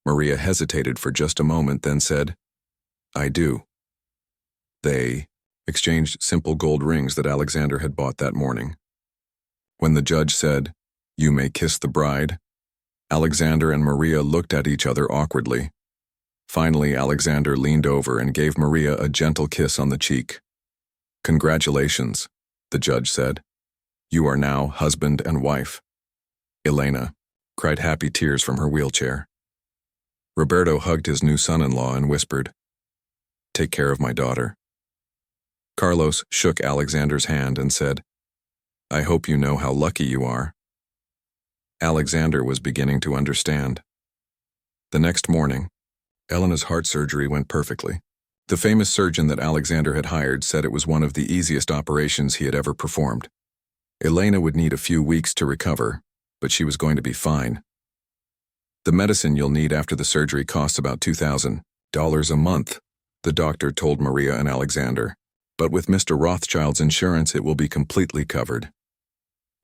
Maria hesitated for just a moment, then said, I do. They exchanged simple gold rings that Alexander had bought that morning. When the judge said, You may kiss the bride, Alexander and Maria looked at each other awkwardly. Finally, Alexander leaned over and gave Maria a gentle kiss on the cheek. Congratulations, the judge said. You are now husband and wife. Elena cried happy tears from her wheelchair. Roberto hugged his new son-in-law and whispered, Take care of my daughter. Carlos shook Alexander's hand and said, I hope you know how lucky you are. Alexander was beginning to understand. The next morning, Elena's heart surgery went perfectly. The famous surgeon that Alexander had hired said it was one of the easiest operations he had ever performed. Elena would need a few weeks to recover, but she was going to be fine. The medicine you'll need after the surgery costs about $2,000 a month, the doctor told Maria and Alexander, but with Mr. Rothschild's insurance it will be completely covered.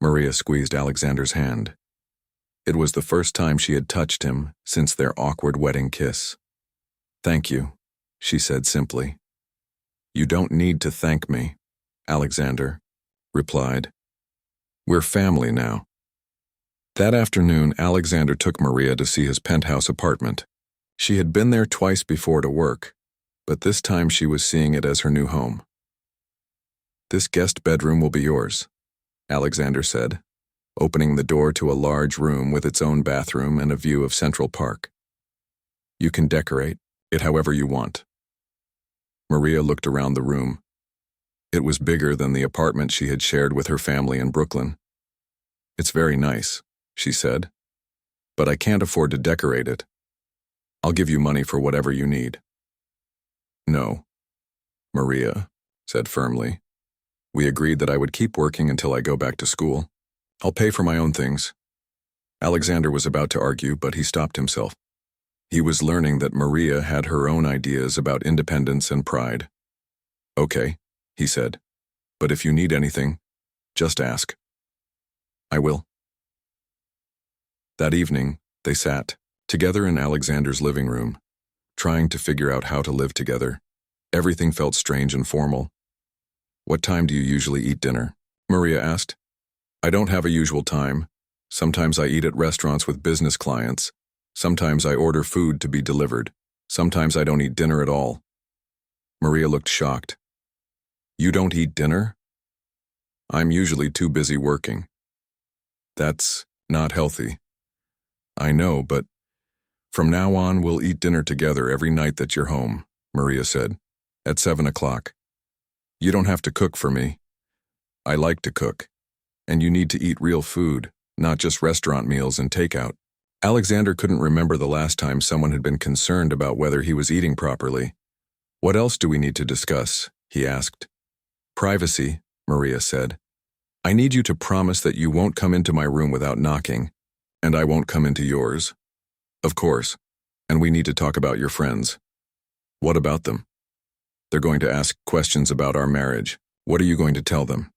Maria squeezed Alexander's hand. It was the first time she had touched him since their awkward wedding kiss. Thank you, she said simply. You don't need to thank me, Alexander replied. We're family now. That afternoon, Alexander took Maria to see his penthouse apartment. She had been there twice before to work, but this time she was seeing it as her new home. This guest bedroom will be yours, Alexander said, opening the door to a large room with its own bathroom and a view of Central Park. You can decorate it however you want. Maria looked around the room. It was bigger than the apartment she had shared with her family in Brooklyn. It's very nice, she said, but I can't afford to decorate it. I'll give you money for whatever you need. No, Maria said firmly. We agreed that I would keep working until I go back to school. I'll pay for my own things. Alexander was about to argue, but he stopped himself. He was learning that Maria had her own ideas about independence and pride. Okay, he said, but if you need anything, just ask. I will. That evening, they sat together in Alexander's living room, trying to figure out how to live together. Everything felt strange and formal. What time do you usually eat dinner? Maria asked. I don't have a usual time. Sometimes I eat at restaurants with business clients. Sometimes I order food to be delivered. Sometimes I don't eat dinner at all. Maria looked shocked. You don't eat dinner? I'm usually too busy working. That's not healthy. I know, but from now on we'll eat dinner together every night that you're home, Maria said, at 7 o'clock. You don't have to cook for me. I like to cook, and you need to eat real food, not just restaurant meals and takeout. Alexander couldn't remember the last time someone had been concerned about whether he was eating properly. "What else do we need to discuss?" he asked. "Privacy," Maria said. "I need you to promise that you won't come into my room without knocking, and I won't come into yours." "Of course. And we need to talk about your friends." "What about them?" "They're going to ask questions about our marriage. What are you going to tell them?"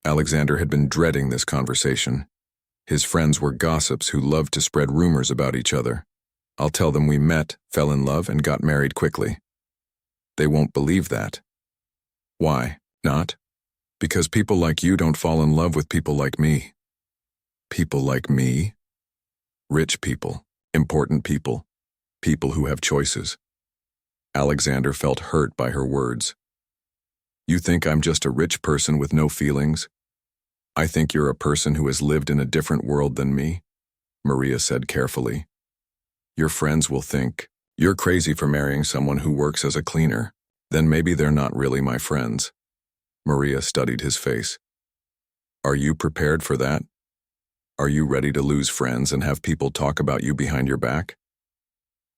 Alexander had been dreading this conversation. His friends were gossips who loved to spread rumors about each other. "I'll tell them we met, fell in love, and got married quickly." "They won't believe that." "Why not?" "Because people like you don't fall in love with people like me." "People like me?" "Rich people, important people, people who have choices." Alexander felt hurt by her words. "You think I'm just a rich person with no feelings? I think you're a person who has lived in a different world than me," Maria said carefully. "Your friends will think you're crazy for marrying someone who works as a cleaner. Then maybe they're not really my friends." Maria studied his face. "Are you prepared for that? Are you ready to lose friends and have people talk about you behind your back?"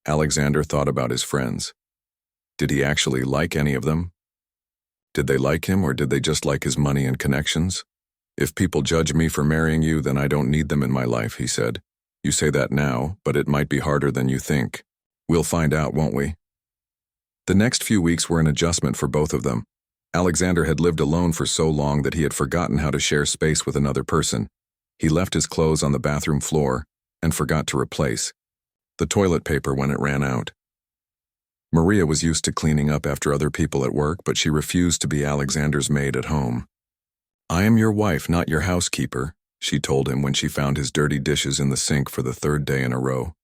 Alexander thought about his friends. Did he actually like any of them? Did they like him, or did they just like his money and connections? "If people judge me for marrying you, then I don't need them in my life," he said. "You say that now, but it might be harder than you think. We'll find out, won't we?" The next few weeks were an adjustment for both of them. Alexander had lived alone for so long that he had forgotten how to share space with another person. He left his clothes on the bathroom floor and forgot to replace the toilet paper when it ran out. Maria was used to cleaning up after other people at work, but she refused to be Alexander's maid at home. "I am your wife, not your housekeeper," she told him when she found his dirty dishes in the sink for the third day in a row.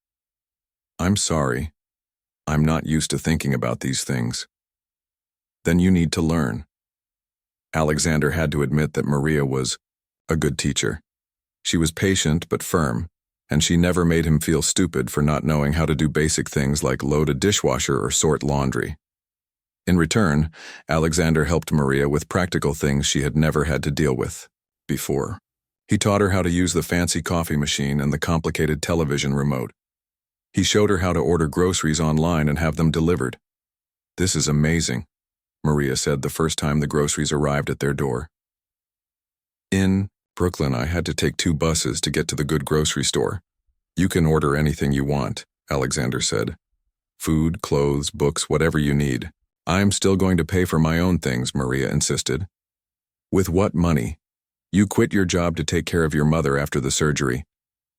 "I'm sorry. I'm not used to thinking about these things." "Then you need to learn." Alexander had to admit that Maria was a good teacher. She was patient but firm, and she never made him feel stupid for not knowing how to do basic things like load a dishwasher or sort laundry. In return, Alexander helped Maria with practical things she had never had to deal with before. He taught her how to use the fancy coffee machine and the complicated television remote. He showed her how to order groceries online and have them delivered. "This is amazing," Maria said the first time the groceries arrived at their door. "In Brooklyn, I had to take 2 buses to get to the good grocery store." "You can order anything you want," Alexander said. "Food, clothes, books, whatever you need." "I'm still going to pay for my own things," Maria insisted. "With what money? You quit your job to take care of your mother after the surgery."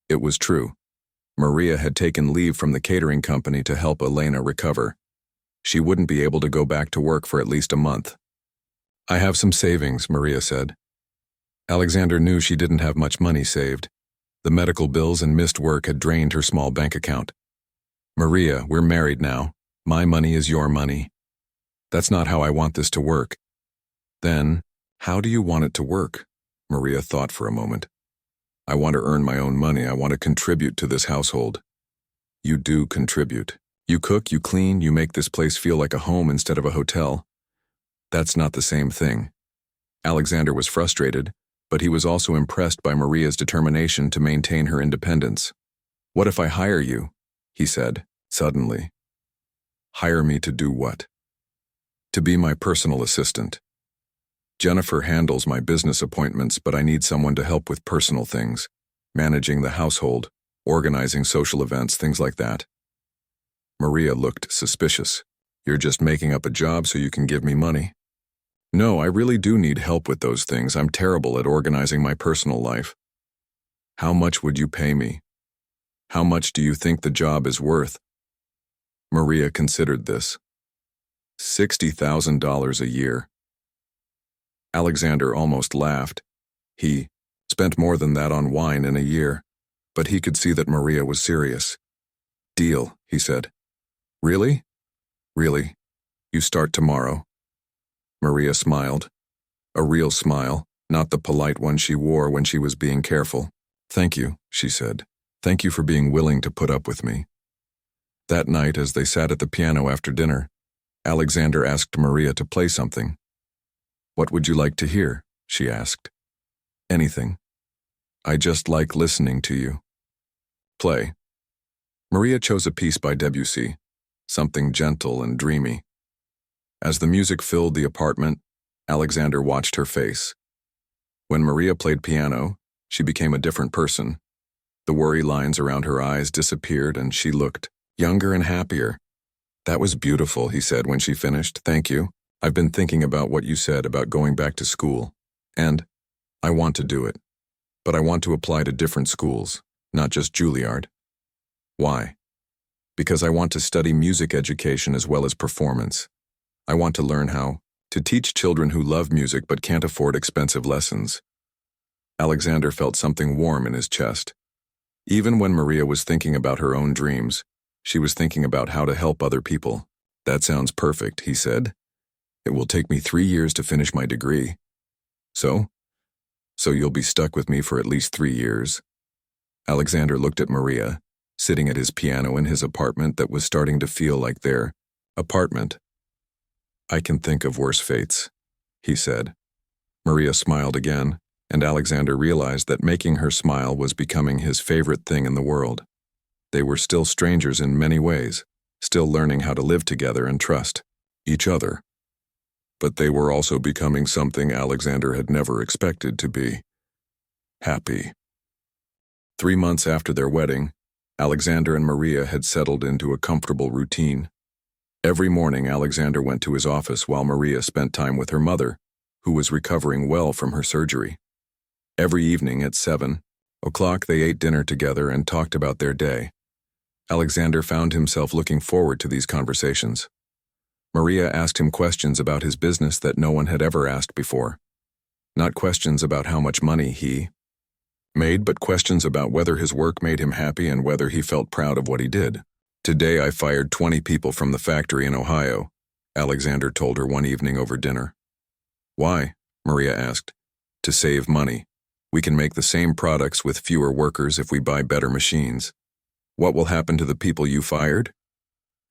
It was true. Maria had taken leave from the catering company to help Elena recover. She wouldn't be able to go back to work for at least a month. "I have some savings," Maria said. Alexander knew she didn't have much money saved. The medical bills and missed work had drained her small bank account. "Maria, we're married now. My money is your money." "That's not how I want this to work." "Then, how do you want it to work?" Maria thought for a moment. "I want to earn my own money. I want to contribute to this household." "You do contribute. You cook, you clean, you make this place feel like a home instead of a hotel." "That's not the same thing." Alexander was frustrated, but he was also impressed by Maria's determination to maintain her independence. "What if I hire you?" he said, suddenly. "Hire me to do what?" "To be my personal assistant. Jennifer handles my business appointments, but I need someone to help with personal things, managing the household, organizing social events, things like that." Maria looked suspicious. "You're just making up a job so you can give me money." "No, I really do need help with those things. I'm terrible at organizing my personal life." "How much would you pay me? How much do you think the job is worth?" Maria considered this. $60,000 a year. Alexander almost laughed. He spent more than that on wine in a year, but he could see that Maria was serious. "Deal," he said. "Really?" "Really. You start tomorrow." Maria smiled. A real smile, not the polite one she wore when she was being careful. "Thank you," she said. "Thank you for being willing to put up with me." That night, as they sat at the piano after dinner, Alexander asked Maria to play something. "What would you like to hear?" she asked. "Anything. I just like listening to you." Play. Maria chose a piece by Debussy, something gentle and dreamy. As the music filled the apartment, Alexander watched her face. When Maria played piano, she became a different person. The worry lines around her eyes disappeared and she looked younger and happier. "That was beautiful," he said when she finished. "Thank you. I've been thinking about what you said about going back to school. And I want to do it. But I want to apply to different schools, not just Juilliard." "Why?" "Because I want to study music education as well as performance. I want to learn how to teach children who love music but can't afford expensive lessons." Alexander felt something warm in his chest. Even when Maria was thinking about her own dreams, she was thinking about how to help other people. "That sounds perfect," he said. "It will take me 3 years to finish my degree." So you'll be stuck with me for at least 3 years?" Alexander looked at Maria, sitting at his piano in his apartment that was starting to feel like their apartment. "I can think of worse fates," he said. Maria smiled again, and Alexander realized that making her smile was becoming his favorite thing in the world. They were still strangers in many ways, still learning how to live together and trust each other. But they were also becoming something Alexander had never expected to be: happy. 3 months after their wedding, Alexander and Maria had settled into a comfortable routine. Every morning, Alexander went to his office while Maria spent time with her mother, who was recovering well from her surgery. Every evening at 7 o'clock, they ate dinner together and talked about their day. Alexander found himself looking forward to these conversations. Maria asked him questions about his business that no one had ever asked before. Not questions about how much money he made, but questions about whether his work made him happy and whether he felt proud of what he did. "Today I fired 20 people from the factory in Ohio," Alexander told her one evening over dinner. "Why?" Maria asked. "To save money. We can make the same products with fewer workers if we buy better machines." "What will happen to the people you fired?"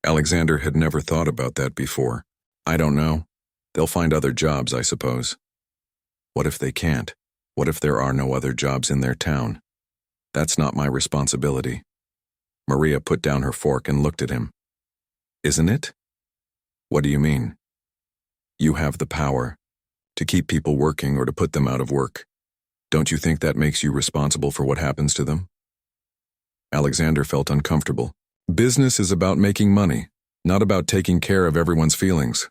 Alexander had never thought about that before. "I don't know. They'll find other jobs, I suppose." "What if they can't? What if there are no other jobs in their town?" "That's not my responsibility." Maria put down her fork and looked at him. "Isn't it?" "What do you mean?" "You have the power to keep people working or to put them out of work. Don't you think that makes you responsible for what happens to them?" Alexander felt uncomfortable. Business is about making money, not about taking care of everyone's feelings.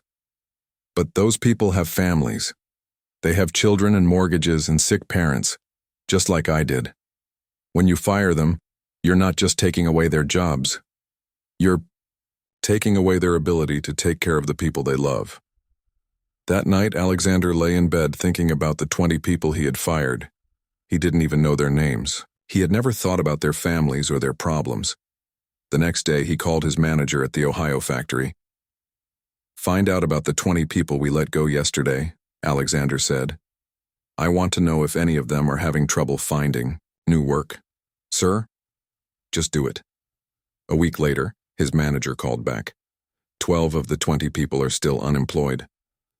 But those people have families. They have children and mortgages and sick parents, just like I did. When you fire them, you're not just taking away their jobs. You're taking away their ability to take care of the people they love. That night, Alexander lay in bed thinking about the 20 people he had fired. He didn't even know their names. He had never thought about their families or their problems. The next day, he called his manager at the Ohio factory. "Find out about the 20 people we let go yesterday," Alexander said. "I want to know if any of them are having trouble finding new work." "Sir?" "Just do it." A week later, his manager called back. 12 of the 20 people are still unemployed.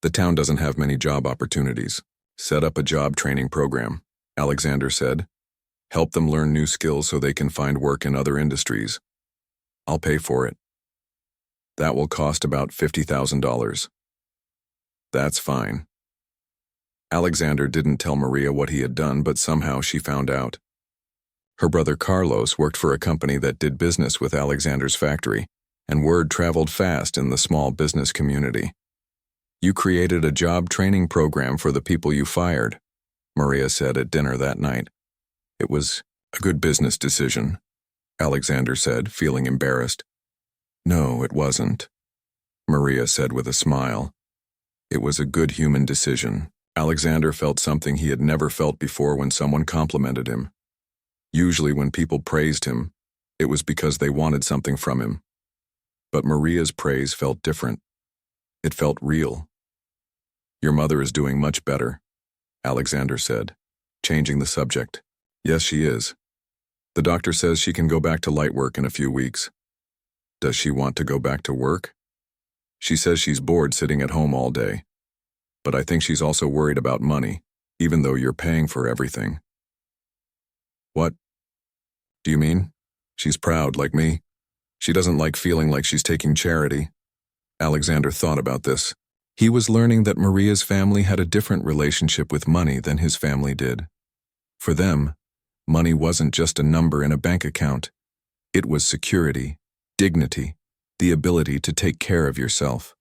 The town doesn't have many job opportunities. "Set up a job training program," Alexander said. "Help them learn new skills so they can find work in other industries. I'll pay for it. That will cost about $50,000. "That's fine." Alexander didn't tell Maria what he had done, but somehow she found out. Her brother Carlos worked for a company that did business with Alexander's factory, and word traveled fast in the small business community. "You created a job training program for the people you fired," Maria said at dinner that night. "It was a good business decision," Alexander said, feeling embarrassed. "No, it wasn't," Maria said with a smile. "It was a good human decision." Alexander felt something he had never felt before when someone complimented him. Usually when people praised him, it was because they wanted something from him. But Maria's praise felt different. It felt real. "Your mother is doing much better," Alexander said, changing the subject. "Yes, she is. The doctor says she can go back to light work in a few weeks." "Does she want to go back to work?" "She says she's bored sitting at home all day. But I think she's also worried about money, even though you're paying for everything." "What do you mean?" She's proud, like me. She doesn't like feeling like she's taking charity. Alexander thought about this. He was learning that Maria's family had a different relationship with money than his family did. For them, money wasn't just a number in a bank account. It was security, dignity, the ability to take care of yourself.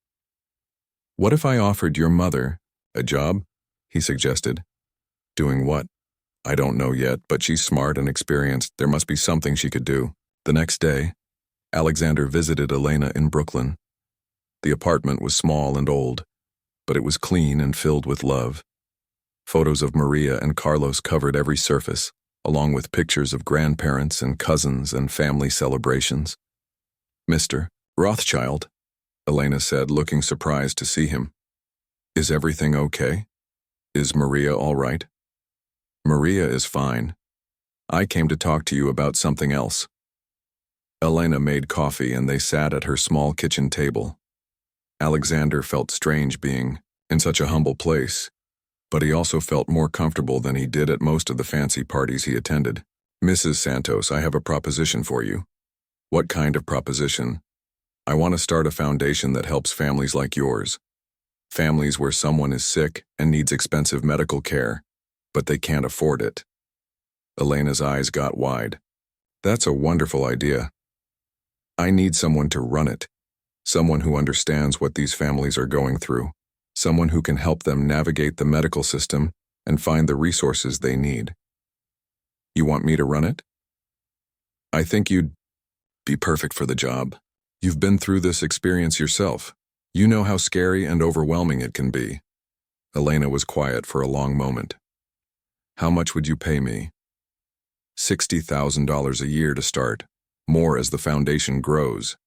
"What if I offered your mother a job?" he suggested. "Doing what?" "I don't know yet, but she's smart and experienced. There must be something she could do." The next day, Alexander visited Elena in Brooklyn. The apartment was small and old, but it was clean and filled with love. Photos of Maria and Carlos covered every surface, along with pictures of grandparents and cousins and family celebrations. "Mr. Rothschild," Elena said, looking surprised to see him. "Is everything okay? Is Maria all right?" "Maria is fine. I came to talk to you about something else." Elena made coffee and they sat at her small kitchen table. Alexander felt strange being in such a humble place, but he also felt more comfortable than he did at most of the fancy parties he attended. "Mrs. Santos, I have a proposition for you." "What kind of proposition?" "I want to start a foundation that helps families like yours. Families where someone is sick and needs expensive medical care, but they can't afford it." Elena's eyes got wide. "That's a wonderful idea. I need someone to run it, someone who understands what these families are going through, someone who can help them navigate the medical system and find the resources they need." "You want me to run it?" "I think you'd be perfect for the job. You've been through this experience yourself. You know how scary and overwhelming it can be." Elena was quiet for a long moment. "How much would you pay me?" $60,000 a year to start, more as the foundation grows.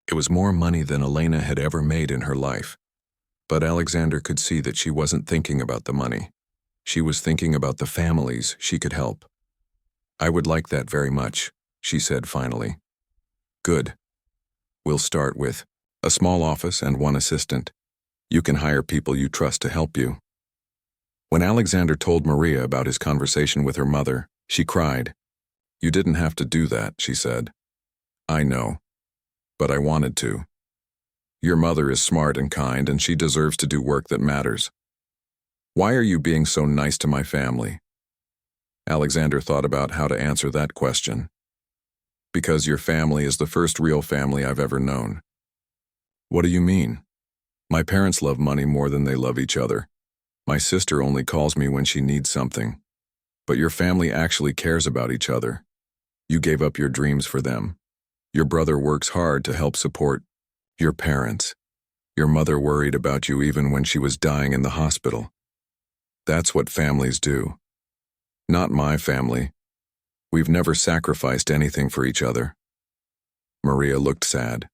It was more money than Elena had ever made in her life, but Alexander could see that she wasn't thinking about the money. She was thinking about the families she could help. "I would like that very much," she said finally. "Good. We'll start with a small office and one assistant. You can hire people you trust to help you." When Alexander told Maria about his conversation with her mother, she cried. "You didn't have to do that," she said. "I know, but I wanted to. Your mother is smart and kind, and she deserves to do work that matters. Why are you being so nice to my family?" Alexander thought about how to answer that question. "Because your family is the first real family I've ever known." "What do you mean?" "My parents love money more than they love each other. My sister only calls me when she needs something. But your family actually cares about each other. You gave up your dreams for them. Your brother works hard to help support your parents. Your mother worried about you even when she was dying in the hospital. That's what families do. Not my family. We've never sacrificed anything for each other." Maria looked sad.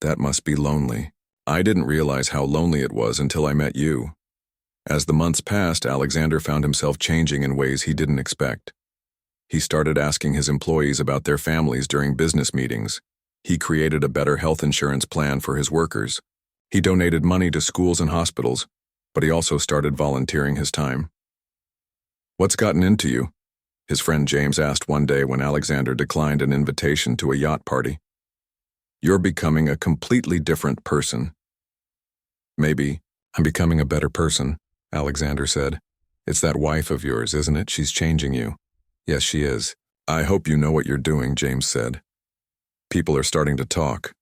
"That must be lonely. I didn't realize how lonely it was until I met you." As the months passed, Alexander found himself changing in ways he didn't expect. He started asking his employees about their families during business meetings. He created a better health insurance plan for his workers. He donated money to schools and hospitals, but he also started volunteering his time. "What's gotten into you?" his friend James asked one day when Alexander declined an invitation to a yacht party. "You're becoming a completely different person." "Maybe I'm becoming a better person," Alexander said. "It's that wife of yours, isn't it? She's changing you." "Yes, she is." "I hope you know what you're doing," James said. "People are starting to talk."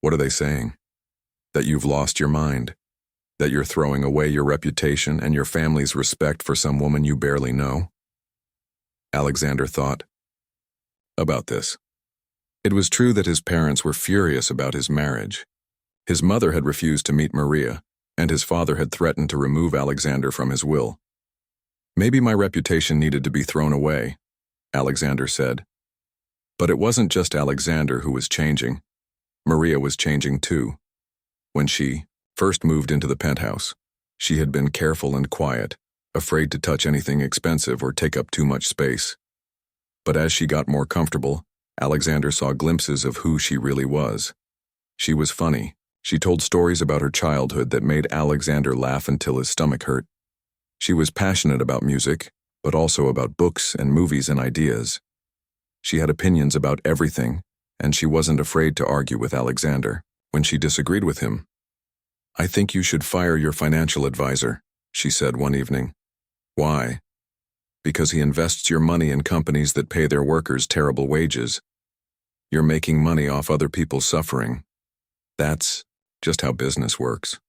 "What are they saying?" "That you've lost your mind. That you're throwing away your reputation and your family's respect for some woman you barely know." Alexander thought about this. It was true that his parents were furious about his marriage. His mother had refused to meet Maria, and his father had threatened to remove Alexander from his will. "Maybe my reputation needed to be thrown away," Alexander said. But it wasn't just Alexander who was changing. Maria was changing too. When she first moved into the penthouse, she had been careful and quiet, afraid to touch anything expensive or take up too much space. But as she got more comfortable, Alexander saw glimpses of who she really was. She was funny. She told stories about her childhood that made Alexander laugh until his stomach hurt. She was passionate about music, but also about books and movies and ideas. She had opinions about everything, and she wasn't afraid to argue with Alexander when she disagreed with him. "I think you should fire your financial advisor," she said one evening. "Why?" "Because he invests your money in companies that pay their workers terrible wages. You're making money off other people's suffering. That's just how business works."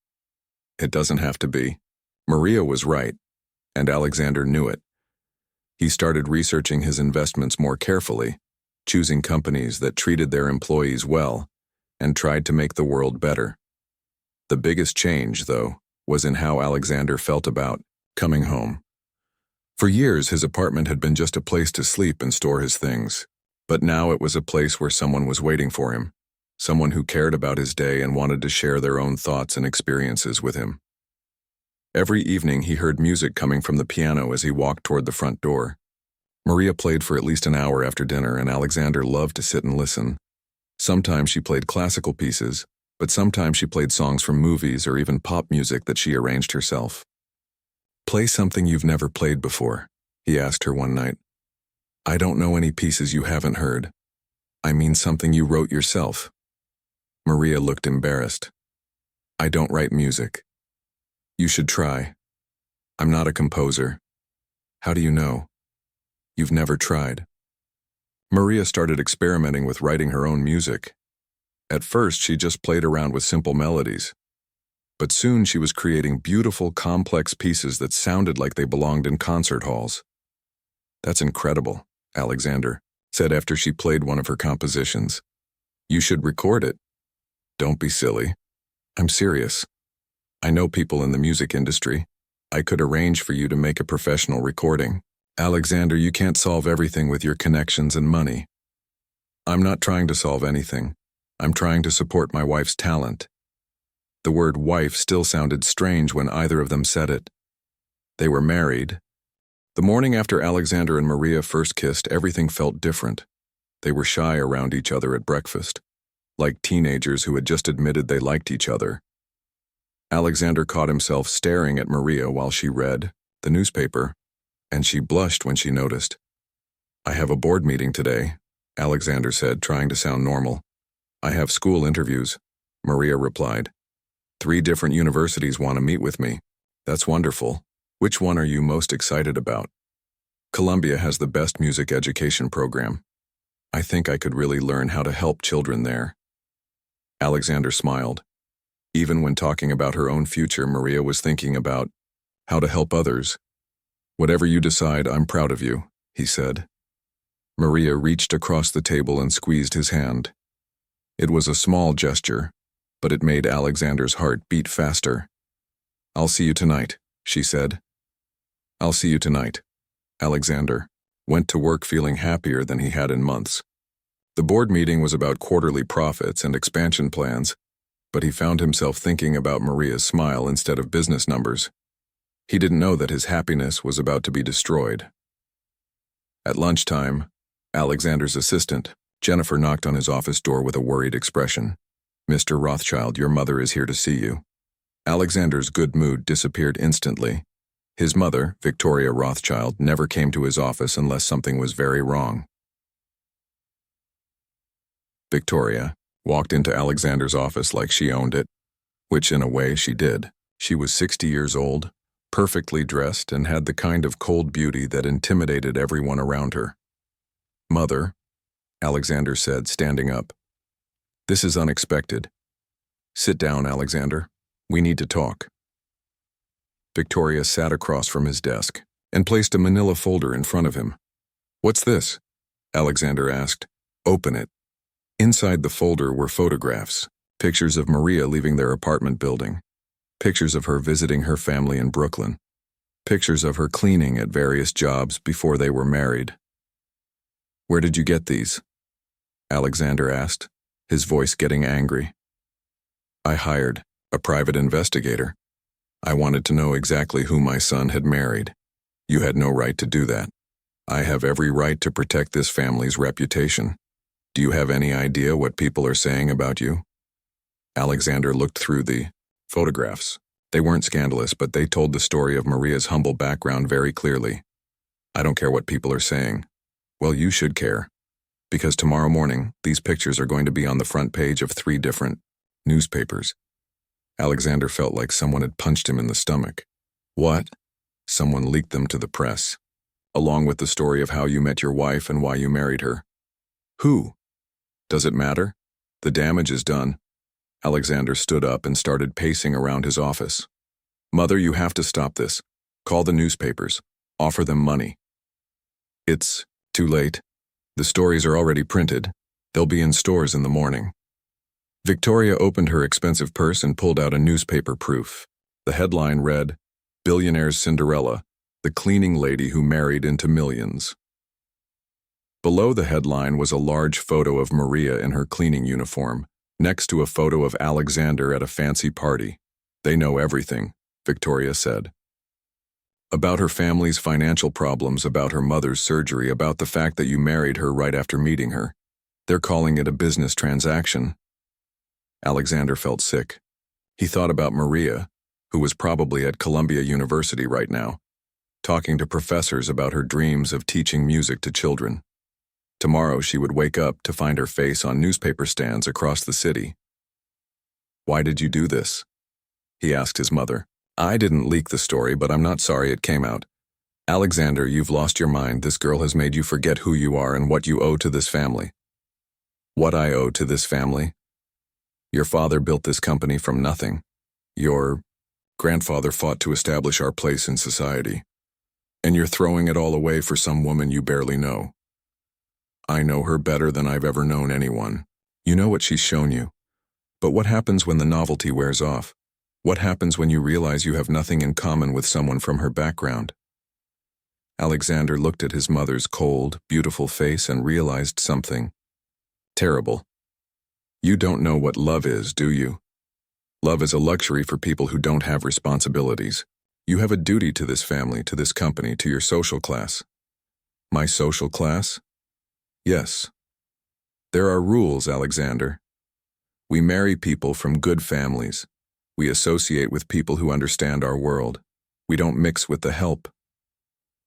It doesn't have to be. Maria was right, and Alexander knew it. He started researching his investments more carefully, choosing companies that treated their employees well, and tried to make the world better. The biggest change, though, was in how Alexander felt about coming home. For years, his apartment had been just a place to sleep and store his things, but now it was a place where someone was waiting for him, someone who cared about his day and wanted to share their own thoughts and experiences with him. Every evening he heard music coming from the piano as he walked toward the front door. Maria played for at least an hour after dinner, and Alexander loved to sit and listen. Sometimes she played classical pieces, but sometimes she played songs from movies or even pop music that she arranged herself. "Play something you've never played before," he asked her one night. "I don't know any pieces you haven't heard. I mean something you wrote yourself." Maria looked embarrassed. "I don't write music." "You should try." "I'm not a composer." "How do you know?" "You've never tried." Maria started experimenting with writing her own music. At first, she just played around with simple melodies. But soon she was creating beautiful, complex pieces that sounded like they belonged in concert halls. "That's incredible," Alexander said after she played one of her compositions. "You should record it." "Don't be silly." "I'm serious. I know people in the music industry. I could arrange for you to make a professional recording." "Alexander, you can't solve everything with your connections and money." "I'm not trying to solve anything. I'm trying to support my wife's talent." The word wife still sounded strange when either of them said it. They were married. The morning after Alexander and Maria first kissed, everything felt different. They were shy around each other at breakfast, like teenagers who had just admitted they liked each other. Alexander caught himself staring at Maria while she read the newspaper, and she blushed when she noticed. "I have a board meeting today," Alexander said, trying to sound normal. "I have school interviews," Maria replied. "3 different universities want to meet with me." "That's wonderful. Which one are you most excited about?" "Columbia has the best music education program. I think I could really learn how to help children there." Alexander smiled. Even when talking about her own future, Maria was thinking about how to help others. "Whatever you decide, I'm proud of you," he said. Maria reached across the table and squeezed his hand. It was a small gesture, but it made Alexander's heart beat faster. "I'll see you tonight," she said. "I'll see you tonight." Alexander went to work feeling happier than he had in months. The board meeting was about quarterly profits and expansion plans, but he found himself thinking about Maria's smile instead of business numbers. He didn't know that his happiness was about to be destroyed. At lunchtime, Alexander's assistant, Jennifer, knocked on his office door with a worried expression. "Mr. Rothschild, your mother is here to see you." Alexander's good mood disappeared instantly. His mother, Victoria Rothschild, never came to his office unless something was very wrong. Victoria walked into Alexander's office like she owned it, which in a way she did. She was 60 years old, perfectly dressed, and had the kind of cold beauty that intimidated everyone around her. "Mother," Alexander said, standing up. "This is unexpected." "Sit down, Alexander. We need to talk." Victoria sat across from his desk and placed a manila folder in front of him. "What's this?" Alexander asked. "Open it." Inside the folder were photographs, pictures of Maria leaving their apartment building, pictures of her visiting her family in Brooklyn, pictures of her cleaning at various jobs before they were married. "Where did you get these?" Alexander asked, his voice getting angry. "I hired a private investigator. I wanted to know exactly who my son had married. You had no right to do that. I have every right to protect this family's reputation. Do you have any idea what people are saying about you?" Alexander looked through the photographs. They weren't scandalous, but they told the story of Maria's humble background very clearly. "I don't care what people are saying." "Well, you should care. Because tomorrow morning, these pictures are going to be on the front page of 3 different newspapers. Alexander felt like someone had punched him in the stomach. What? Someone leaked them to the press, along with the story of how you met your wife and why you married her. Who? Does it matter? The damage is done. Alexander stood up and started pacing around his office. Mother, you have to stop this. Call the newspapers. Offer them money. It's too late. The stories are already printed. They'll be in stores in the morning. Victoria opened her expensive purse and pulled out a newspaper proof. The headline read, "Billionaire's Cinderella, the cleaning lady who married into millions." Below the headline was a large photo of Maria in her cleaning uniform, next to a photo of Alexander at a fancy party. They know everything, Victoria said. About her family's financial problems, about her mother's surgery, about the fact that you married her right after meeting her. They're calling it a business transaction. Alexander felt sick. He thought about Maria, who was probably at Columbia University right now, talking to professors about her dreams of teaching music to children. Tomorrow she would wake up to find her face on newspaper stands across the city. "Why did you do this?" he asked his mother. "I didn't leak the story, but I'm not sorry it came out. Alexander, you've lost your mind. This girl has made you forget who you are and what you owe to this family." "What I owe to this family?" "Your father built this company from nothing. Your grandfather fought to establish our place in society. And you're throwing it all away for some woman you barely know." "I know her better than I've ever known anyone. You know what she's shown you. But what happens when the novelty wears off? What happens when you realize you have nothing in common with someone from her background?" Alexander looked at his mother's cold, beautiful face and realized something terrible. "You don't know what love is, do you? Love is a luxury for people who don't have responsibilities. You have a duty to this family, to this company, to your social class." "My social class?" "Yes. There are rules, Alexander. We marry people from good families. We associate with people who understand our world. We don't mix with the help.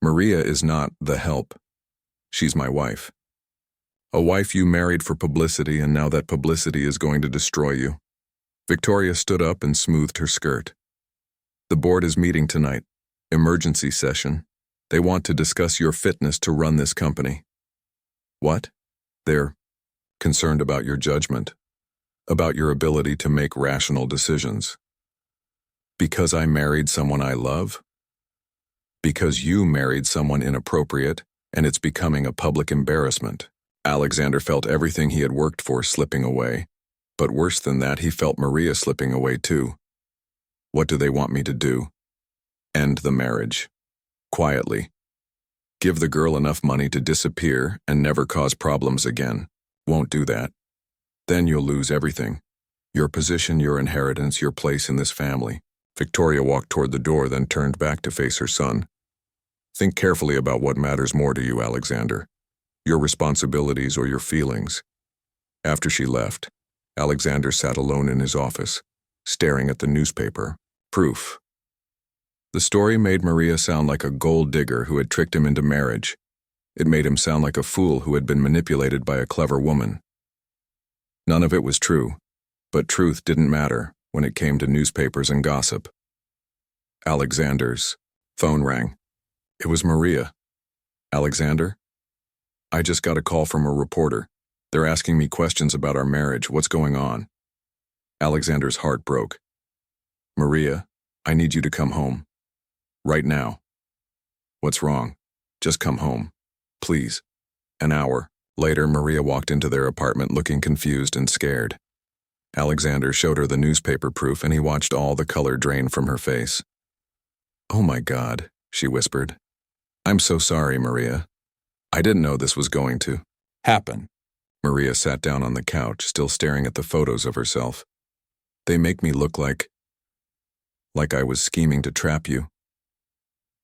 Maria is not the help. She's my wife. A wife you married for publicity, and now that publicity is going to destroy you." Victoria stood up and smoothed her skirt. "The board is meeting tonight. Emergency session. They want to discuss your fitness to run this company." "What?" "They're concerned about your judgment, about your ability to make rational decisions." "Because I married someone I love?" "Because you married someone inappropriate, and it's becoming a public embarrassment." Alexander felt everything he had worked for slipping away. But worse than that, he felt Maria slipping away too. "What do they want me to do?" "End the marriage. Quietly. Give the girl enough money to disappear and never cause problems again. Won't do that. Then you'll lose everything. Your position, your inheritance, your place in this family." Victoria walked toward the door, then turned back to face her son. "Think carefully about what matters more to you, Alexander. Your responsibilities or your feelings." After she left, Alexander sat alone in his office, staring at the newspaper. Proof. The story made Maria sound like a gold digger who had tricked him into marriage. It made him sound like a fool who had been manipulated by a clever woman. None of it was true, but truth didn't matter when it came to newspapers and gossip. Alexander's phone rang. It was Maria. "Alexander? I just got a call from a reporter. They're asking me questions about our marriage. What's going on?" Alexander's heart broke. "Maria, I need you to come home. Right now." "What's wrong? Just come home. Please." An hour later, Maria walked into their apartment looking confused and scared. Alexander showed her the newspaper proof, and he watched all the color drain from her face. "Oh my God," she whispered. "I'm so sorry, Maria. I didn't know this was going to happen." Maria sat down on the couch, still staring at the photos of herself. "They make me look like I was scheming to trap you.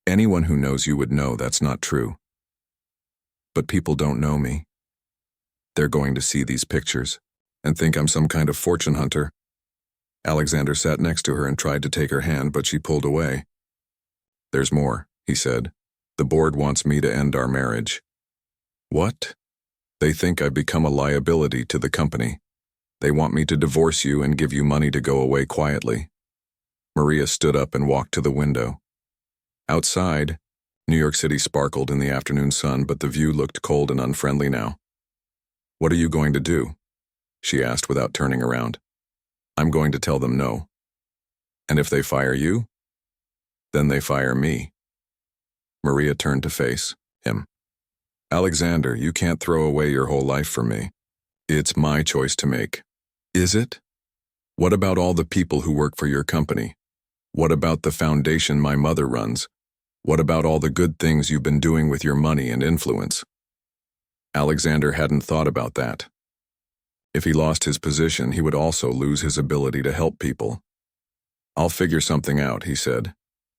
Anyone who knows you would know that's not true. But people don't know me. They're going to see these pictures and think I'm some kind of fortune hunter." Alexander sat next to her and tried to take her hand, but she pulled away. "There's more," he said. "The board wants me to end our marriage." "What?" They think I've become a liability to the company. They want me to divorce you and give you money to go away quietly. Maria stood up and walked to the window. Outside, New York City sparkled in the afternoon sun, but the view looked cold and unfriendly now. What are you going to do? She asked without turning around. I'm going to tell them no. And if they fire you? Then they fire me. Maria turned to face him. Alexander, you can't throw away your whole life for me. It's my choice to make. Is it? What about all the people who work for your company? What about the foundation my mother runs? What about all the good things you've been doing with your money and influence? Alexander hadn't thought about that. If he lost his position, he would also lose his ability to help people. I'll figure something out, he said.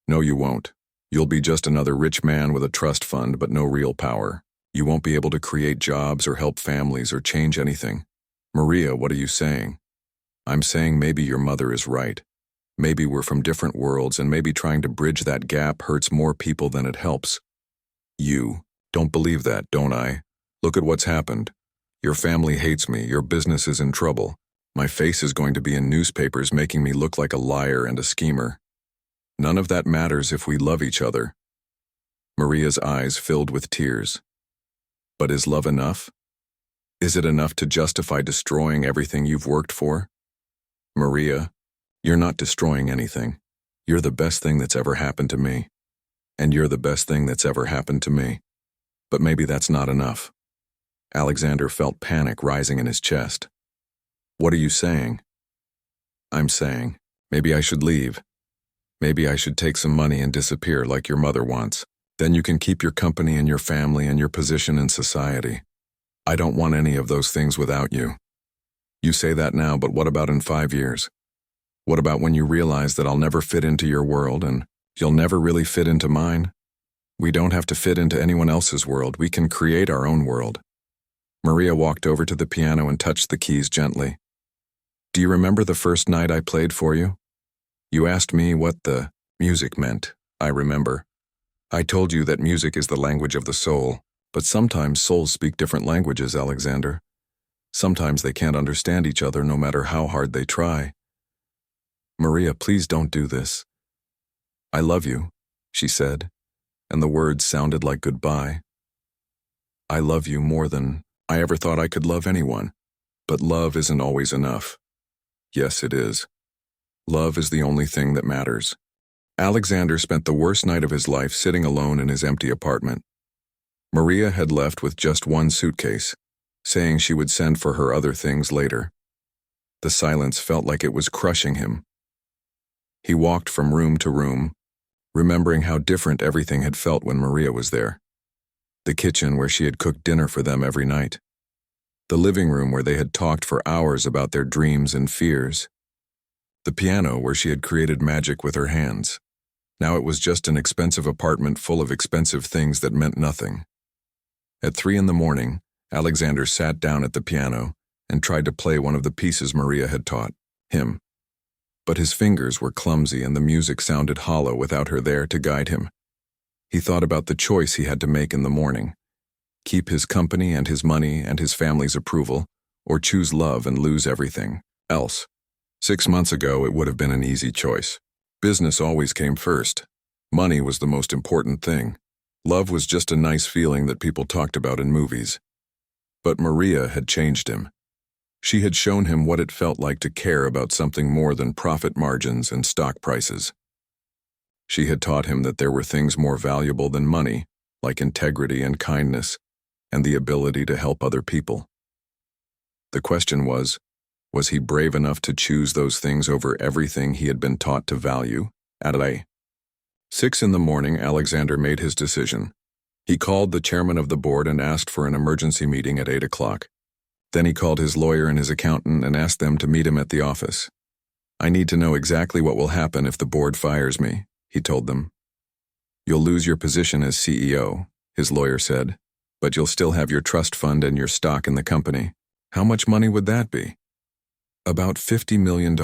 No, you won't. You'll be just another rich man with a trust fund but no real power. You won't be able to create jobs or help families or change anything. Maria, what are you saying? I'm saying maybe your mother is right. Maybe we're from different worlds, and maybe trying to bridge that gap hurts more people than it helps. You don't believe that, don't I? Look at what's happened. Your family hates me, your business is in trouble. My face is going to be in newspapers making me look like a liar and a schemer. None of that matters if we love each other. Maria's eyes filled with tears. But is love enough? Is it enough to justify destroying everything you've worked for? Maria, you're not destroying anything. You're the best thing that's ever happened to me. And you're the best thing that's ever happened to me. But maybe that's not enough. Alexander felt panic rising in his chest. What are you saying? I'm saying, maybe I should leave. Maybe I should take some money and disappear like your mother wants. Then you can keep your company and your family and your position in society. I don't want any of those things without you. You say that now, but what about in 5 years? What about when you realize that I'll never fit into your world and you'll never really fit into mine? We don't have to fit into anyone else's world. We can create our own world. Maria walked over to the piano and touched the keys gently. Do you remember the first night I played for you? You asked me what the music meant. I remember. I told you that music is the language of the soul, but sometimes souls speak different languages, Alexander. Sometimes they can't understand each other no matter how hard they try. Maria, please don't do this. I love you, she said, and the words sounded like goodbye. I love you more than I ever thought I could love anyone, but love isn't always enough. Yes, it is. Love is the only thing that matters. Alexander spent the worst night of his life sitting alone in his empty apartment. Maria had left with just one suitcase, saying she would send for her other things later. The silence felt like it was crushing him. He walked from room to room, remembering how different everything had felt when Maria was there. The kitchen where she had cooked dinner for them every night. The living room where they had talked for hours about their dreams and fears. The piano where she had created magic with her hands. Now it was just an expensive apartment full of expensive things that meant nothing. At 3 a.m, Alexander sat down at the piano and tried to play one of the pieces Maria had taught him. But his fingers were clumsy and the music sounded hollow without her there to guide him. He thought about the choice he had to make in the morning. Keep his company and his money and his family's approval, or choose love and lose everything else. 6 months ago, it would have been an easy choice. Business always came first. Money was the most important thing. Love was just a nice feeling that people talked about in movies. But Maria had changed him. She had shown him what it felt like to care about something more than profit margins and stock prices. She had taught him that there were things more valuable than money, like integrity and kindness, and the ability to help other people. The question was he brave enough to choose those things over everything he had been taught to value? At 6 a.m, Alexander made his decision. He called the chairman of the board and asked for an emergency meeting at 8 o'clock. Then he called his lawyer and his accountant and asked them to meet him at the office. I need to know exactly what will happen if the board fires me, he told them. You'll lose your position as CEO, his lawyer said, but you'll still have your trust fund and your stock in the company. How much money would that be? About $50 million.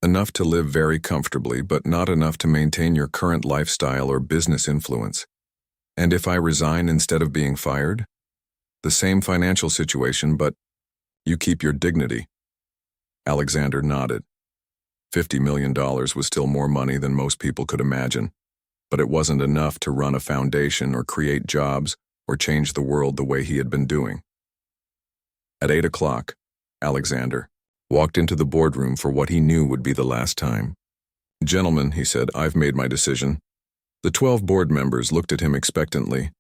Enough to live very comfortably, but not enough to maintain your current lifestyle or business influence. And if I resign instead of being fired? The same financial situation, but you keep your dignity. Alexander nodded. $50 million was still more money than most people could imagine, but it wasn't enough to run a foundation or create jobs or change the world the way he had been doing. At 8 o'clock, Alexander walked into the boardroom for what he knew would be the last time. "Gentlemen," he said, "I've made my decision." The 12 board members looked at him expectantly.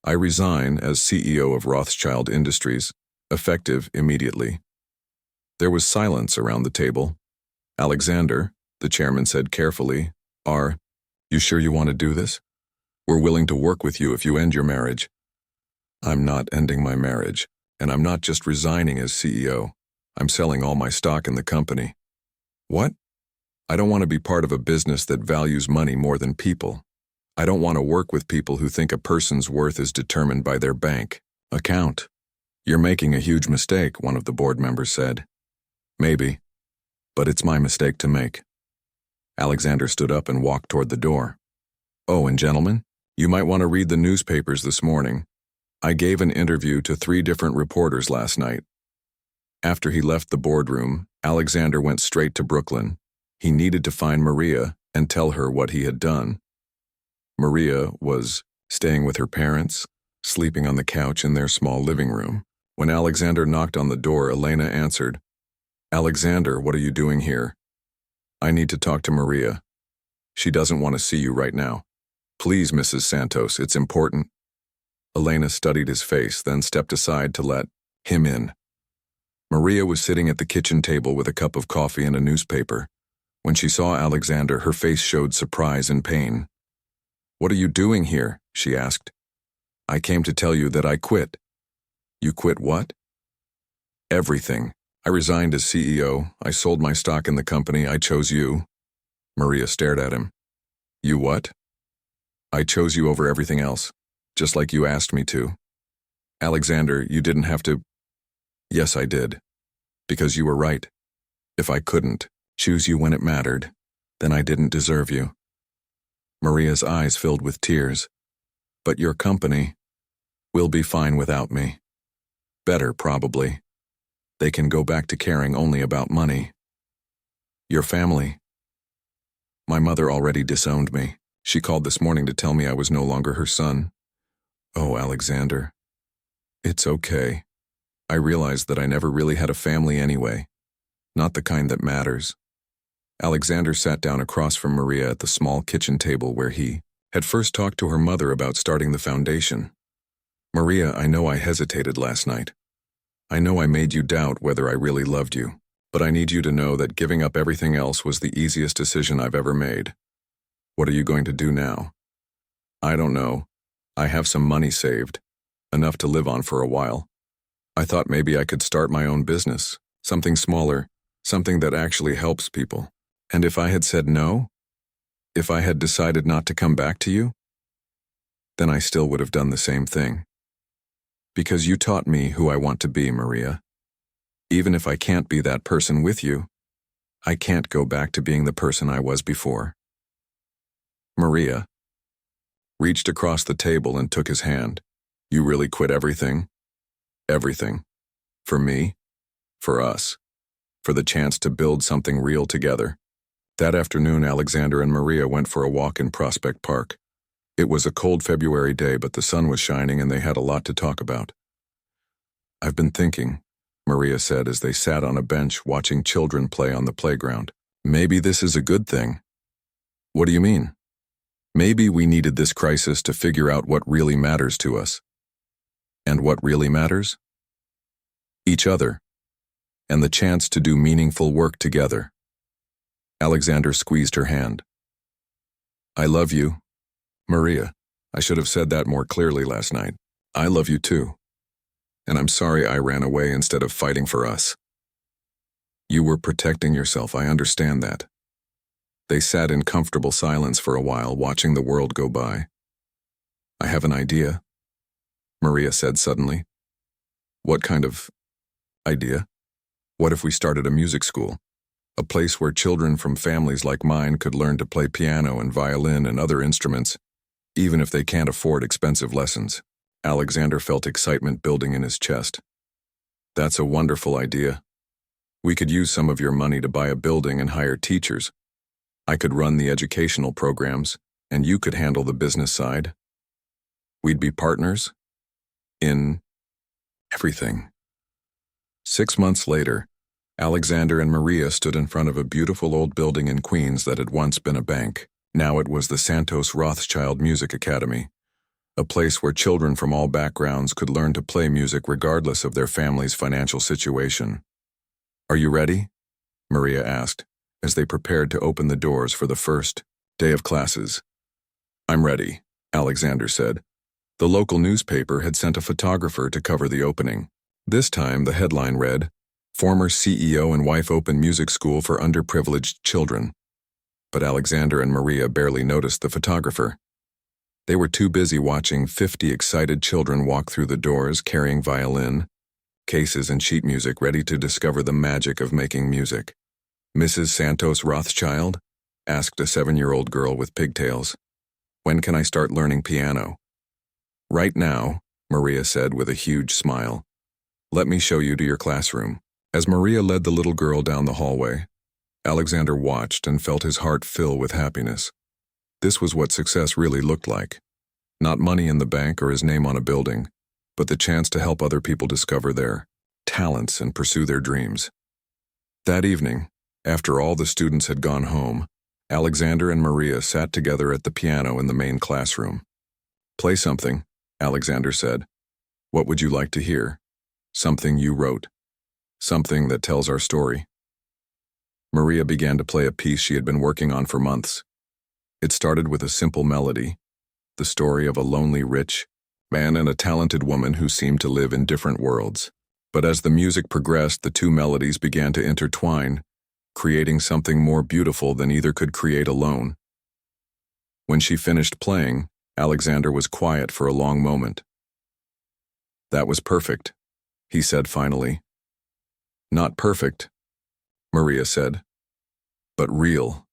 "I resign as CEO of Rothschild Industries, effective immediately." There was silence around the table. "Alexander," the chairman said carefully, "are you sure you want to do this? We're willing to work with you if you end your marriage." "I'm not ending my marriage, and I'm not just resigning as CEO. I'm selling all my stock in the company." "What?" "I don't want to be part of a business that values money more than people. I don't want to work with people who think a person's worth is determined by their bank account." "You're making a huge mistake," one of the board members said. "Maybe, but it's my mistake to make." Alexander stood up and walked toward the door. "Oh, and gentlemen, you might want to read the newspapers this morning. I gave an interview to 3 different reporters last night." After he left the boardroom, Alexander went straight to Brooklyn. He needed to find Maria and tell her what he had done. Maria was staying with her parents, sleeping on the couch in their small living room. When Alexander knocked on the door, Elena answered. "Alexander, what are you doing here?" "I need to talk to Maria. She doesn't want to see you right now." "Please, Mrs. Santos, it's important." Elena studied his face, then stepped aside to let him in. Maria was sitting at the kitchen table with a cup of coffee and a newspaper. When she saw Alexander, her face showed surprise and pain. "What are you doing here?" she asked. "I came to tell you that I quit." "You quit what?" "Everything. I resigned as CEO. I sold my stock in the company. I chose you." Maria stared at him. "You what?" "I chose you over everything else, just like you asked me to." "Alexander, you didn't have to." "Yes, I did. Because you were right. If I couldn't choose you when it mattered, then I didn't deserve you." Maria's eyes filled with tears. "But your company will be fine without me. Better, probably. They can go back to caring only about money." "Your family?" "My mother already disowned me. She called this morning to tell me I was no longer her son." "Oh, Alexander. It's okay. I realized that I never really had a family anyway. Not the kind that matters." Alexander sat down across from Maria at the small kitchen table where he had first talked to her mother about starting the foundation. "Maria, I know I hesitated last night. I know I made you doubt whether I really loved you, but I need you to know that giving up everything else was the easiest decision I've ever made. What are you going to do now?" "I don't know. I have some money saved, enough to live on for a while. I thought maybe I could start my own business, something smaller, something that actually helps people. And if I had said no, if I had decided not to come back to you, then I still would have done the same thing. Because you taught me who I want to be, Maria. Even if I can't be that person with you, I can't go back to being the person I was before." Maria reached across the table and took his hand. "You really quit everything?" "Everything. For me, for us, for the chance to build something real together." That afternoon, Alexander and Maria went for a walk in Prospect Park. It was a cold February day, but the sun was shining and they had a lot to talk about. "I've been thinking," Maria said as they sat on a bench watching children play on the playground. "Maybe this is a good thing." "What do you mean?" "Maybe we needed this crisis to figure out what really matters to us." "And what really matters?" "Each other, and the chance to do meaningful work together." Alexander squeezed her hand. "I love you, Maria. I should have said that more clearly last night. I love you too. And I'm sorry I ran away instead of fighting for us." "You were protecting yourself, I understand that." They sat in comfortable silence for a while, watching the world go by. "I have an idea," Maria said suddenly. "What kind of idea?" "What if we started a music school? A place where children from families like mine could learn to play piano and violin and other instruments, even if they can't afford expensive lessons." Alexander felt excitement building in his chest. That's a wonderful idea. We could use some of your money to buy a building and hire teachers. I could run the educational programs, and you could handle the business side. We'd be partners in everything. 6 months later, Alexander and Maria stood in front of a beautiful old building in Queens that had once been a bank. Now it was the Santos Rothschild Music Academy, a place where children from all backgrounds could learn to play music regardless of their family's financial situation. Are you ready? Maria asked, as they prepared to open the doors for the first day of classes. I'm ready, Alexander said. The local newspaper had sent a photographer to cover the opening. This time the headline read, "Former CEO and wife open music school for underprivileged children." But Alexander and Maria barely noticed the photographer. They were too busy watching 50 excited children walk through the doors carrying violin, cases and sheet music ready to discover the magic of making music. "Mrs. Santos Rothschild?" asked a 7-year-old girl with pigtails. "When can I start learning piano?" "Right now," Maria said with a huge smile. "Let me show you to your classroom." As Maria led the little girl down the hallway, Alexander watched and felt his heart fill with happiness. This was what success really looked like. Not money in the bank or his name on a building, but the chance to help other people discover their talents and pursue their dreams. That evening, after all the students had gone home, Alexander and Maria sat together at the piano in the main classroom. "Play something," Alexander said. "What would you like to hear?" "Something you wrote. Something that tells our story." Maria began to play a piece she had been working on for months. It started with a simple melody, the story of a lonely rich man and a talented woman who seemed to live in different worlds. But as the music progressed, the two melodies began to intertwine, creating something more beautiful than either could create alone. When she finished playing, Alexander was quiet for a long moment. "That was perfect," he said finally. "Not perfect," Maria said, "but real.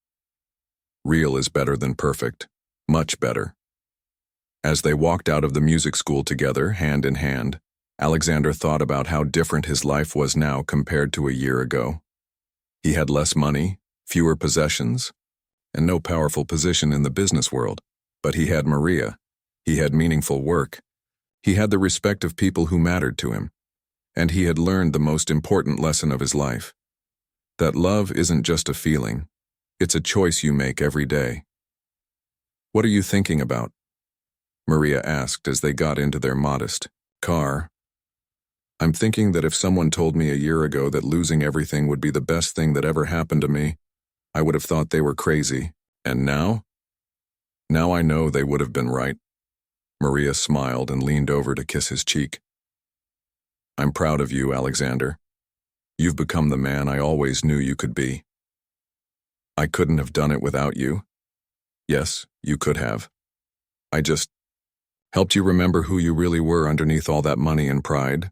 Real is better than perfect, much better." As they walked out of the music school together, hand in hand, Alexander thought about how different his life was now compared to a year ago. He had less money, fewer possessions, and no powerful position in the business world, but he had Maria. He had meaningful work. He had the respect of people who mattered to him, and he had learned the most important lesson of his life. That love isn't just a feeling, it's a choice you make every day. "What are you thinking about?" Maria asked as they got into their modest car. "I'm thinking that if someone told me a year ago that losing everything would be the best thing that ever happened to me, I would have thought they were crazy. And now? Now I know they would have been right." Maria smiled and leaned over to kiss his cheek. "I'm proud of you, Alexander. You've become the man I always knew you could be." "I couldn't have done it without you." "Yes, you could have. I just helped you remember who you really were underneath all that money and pride."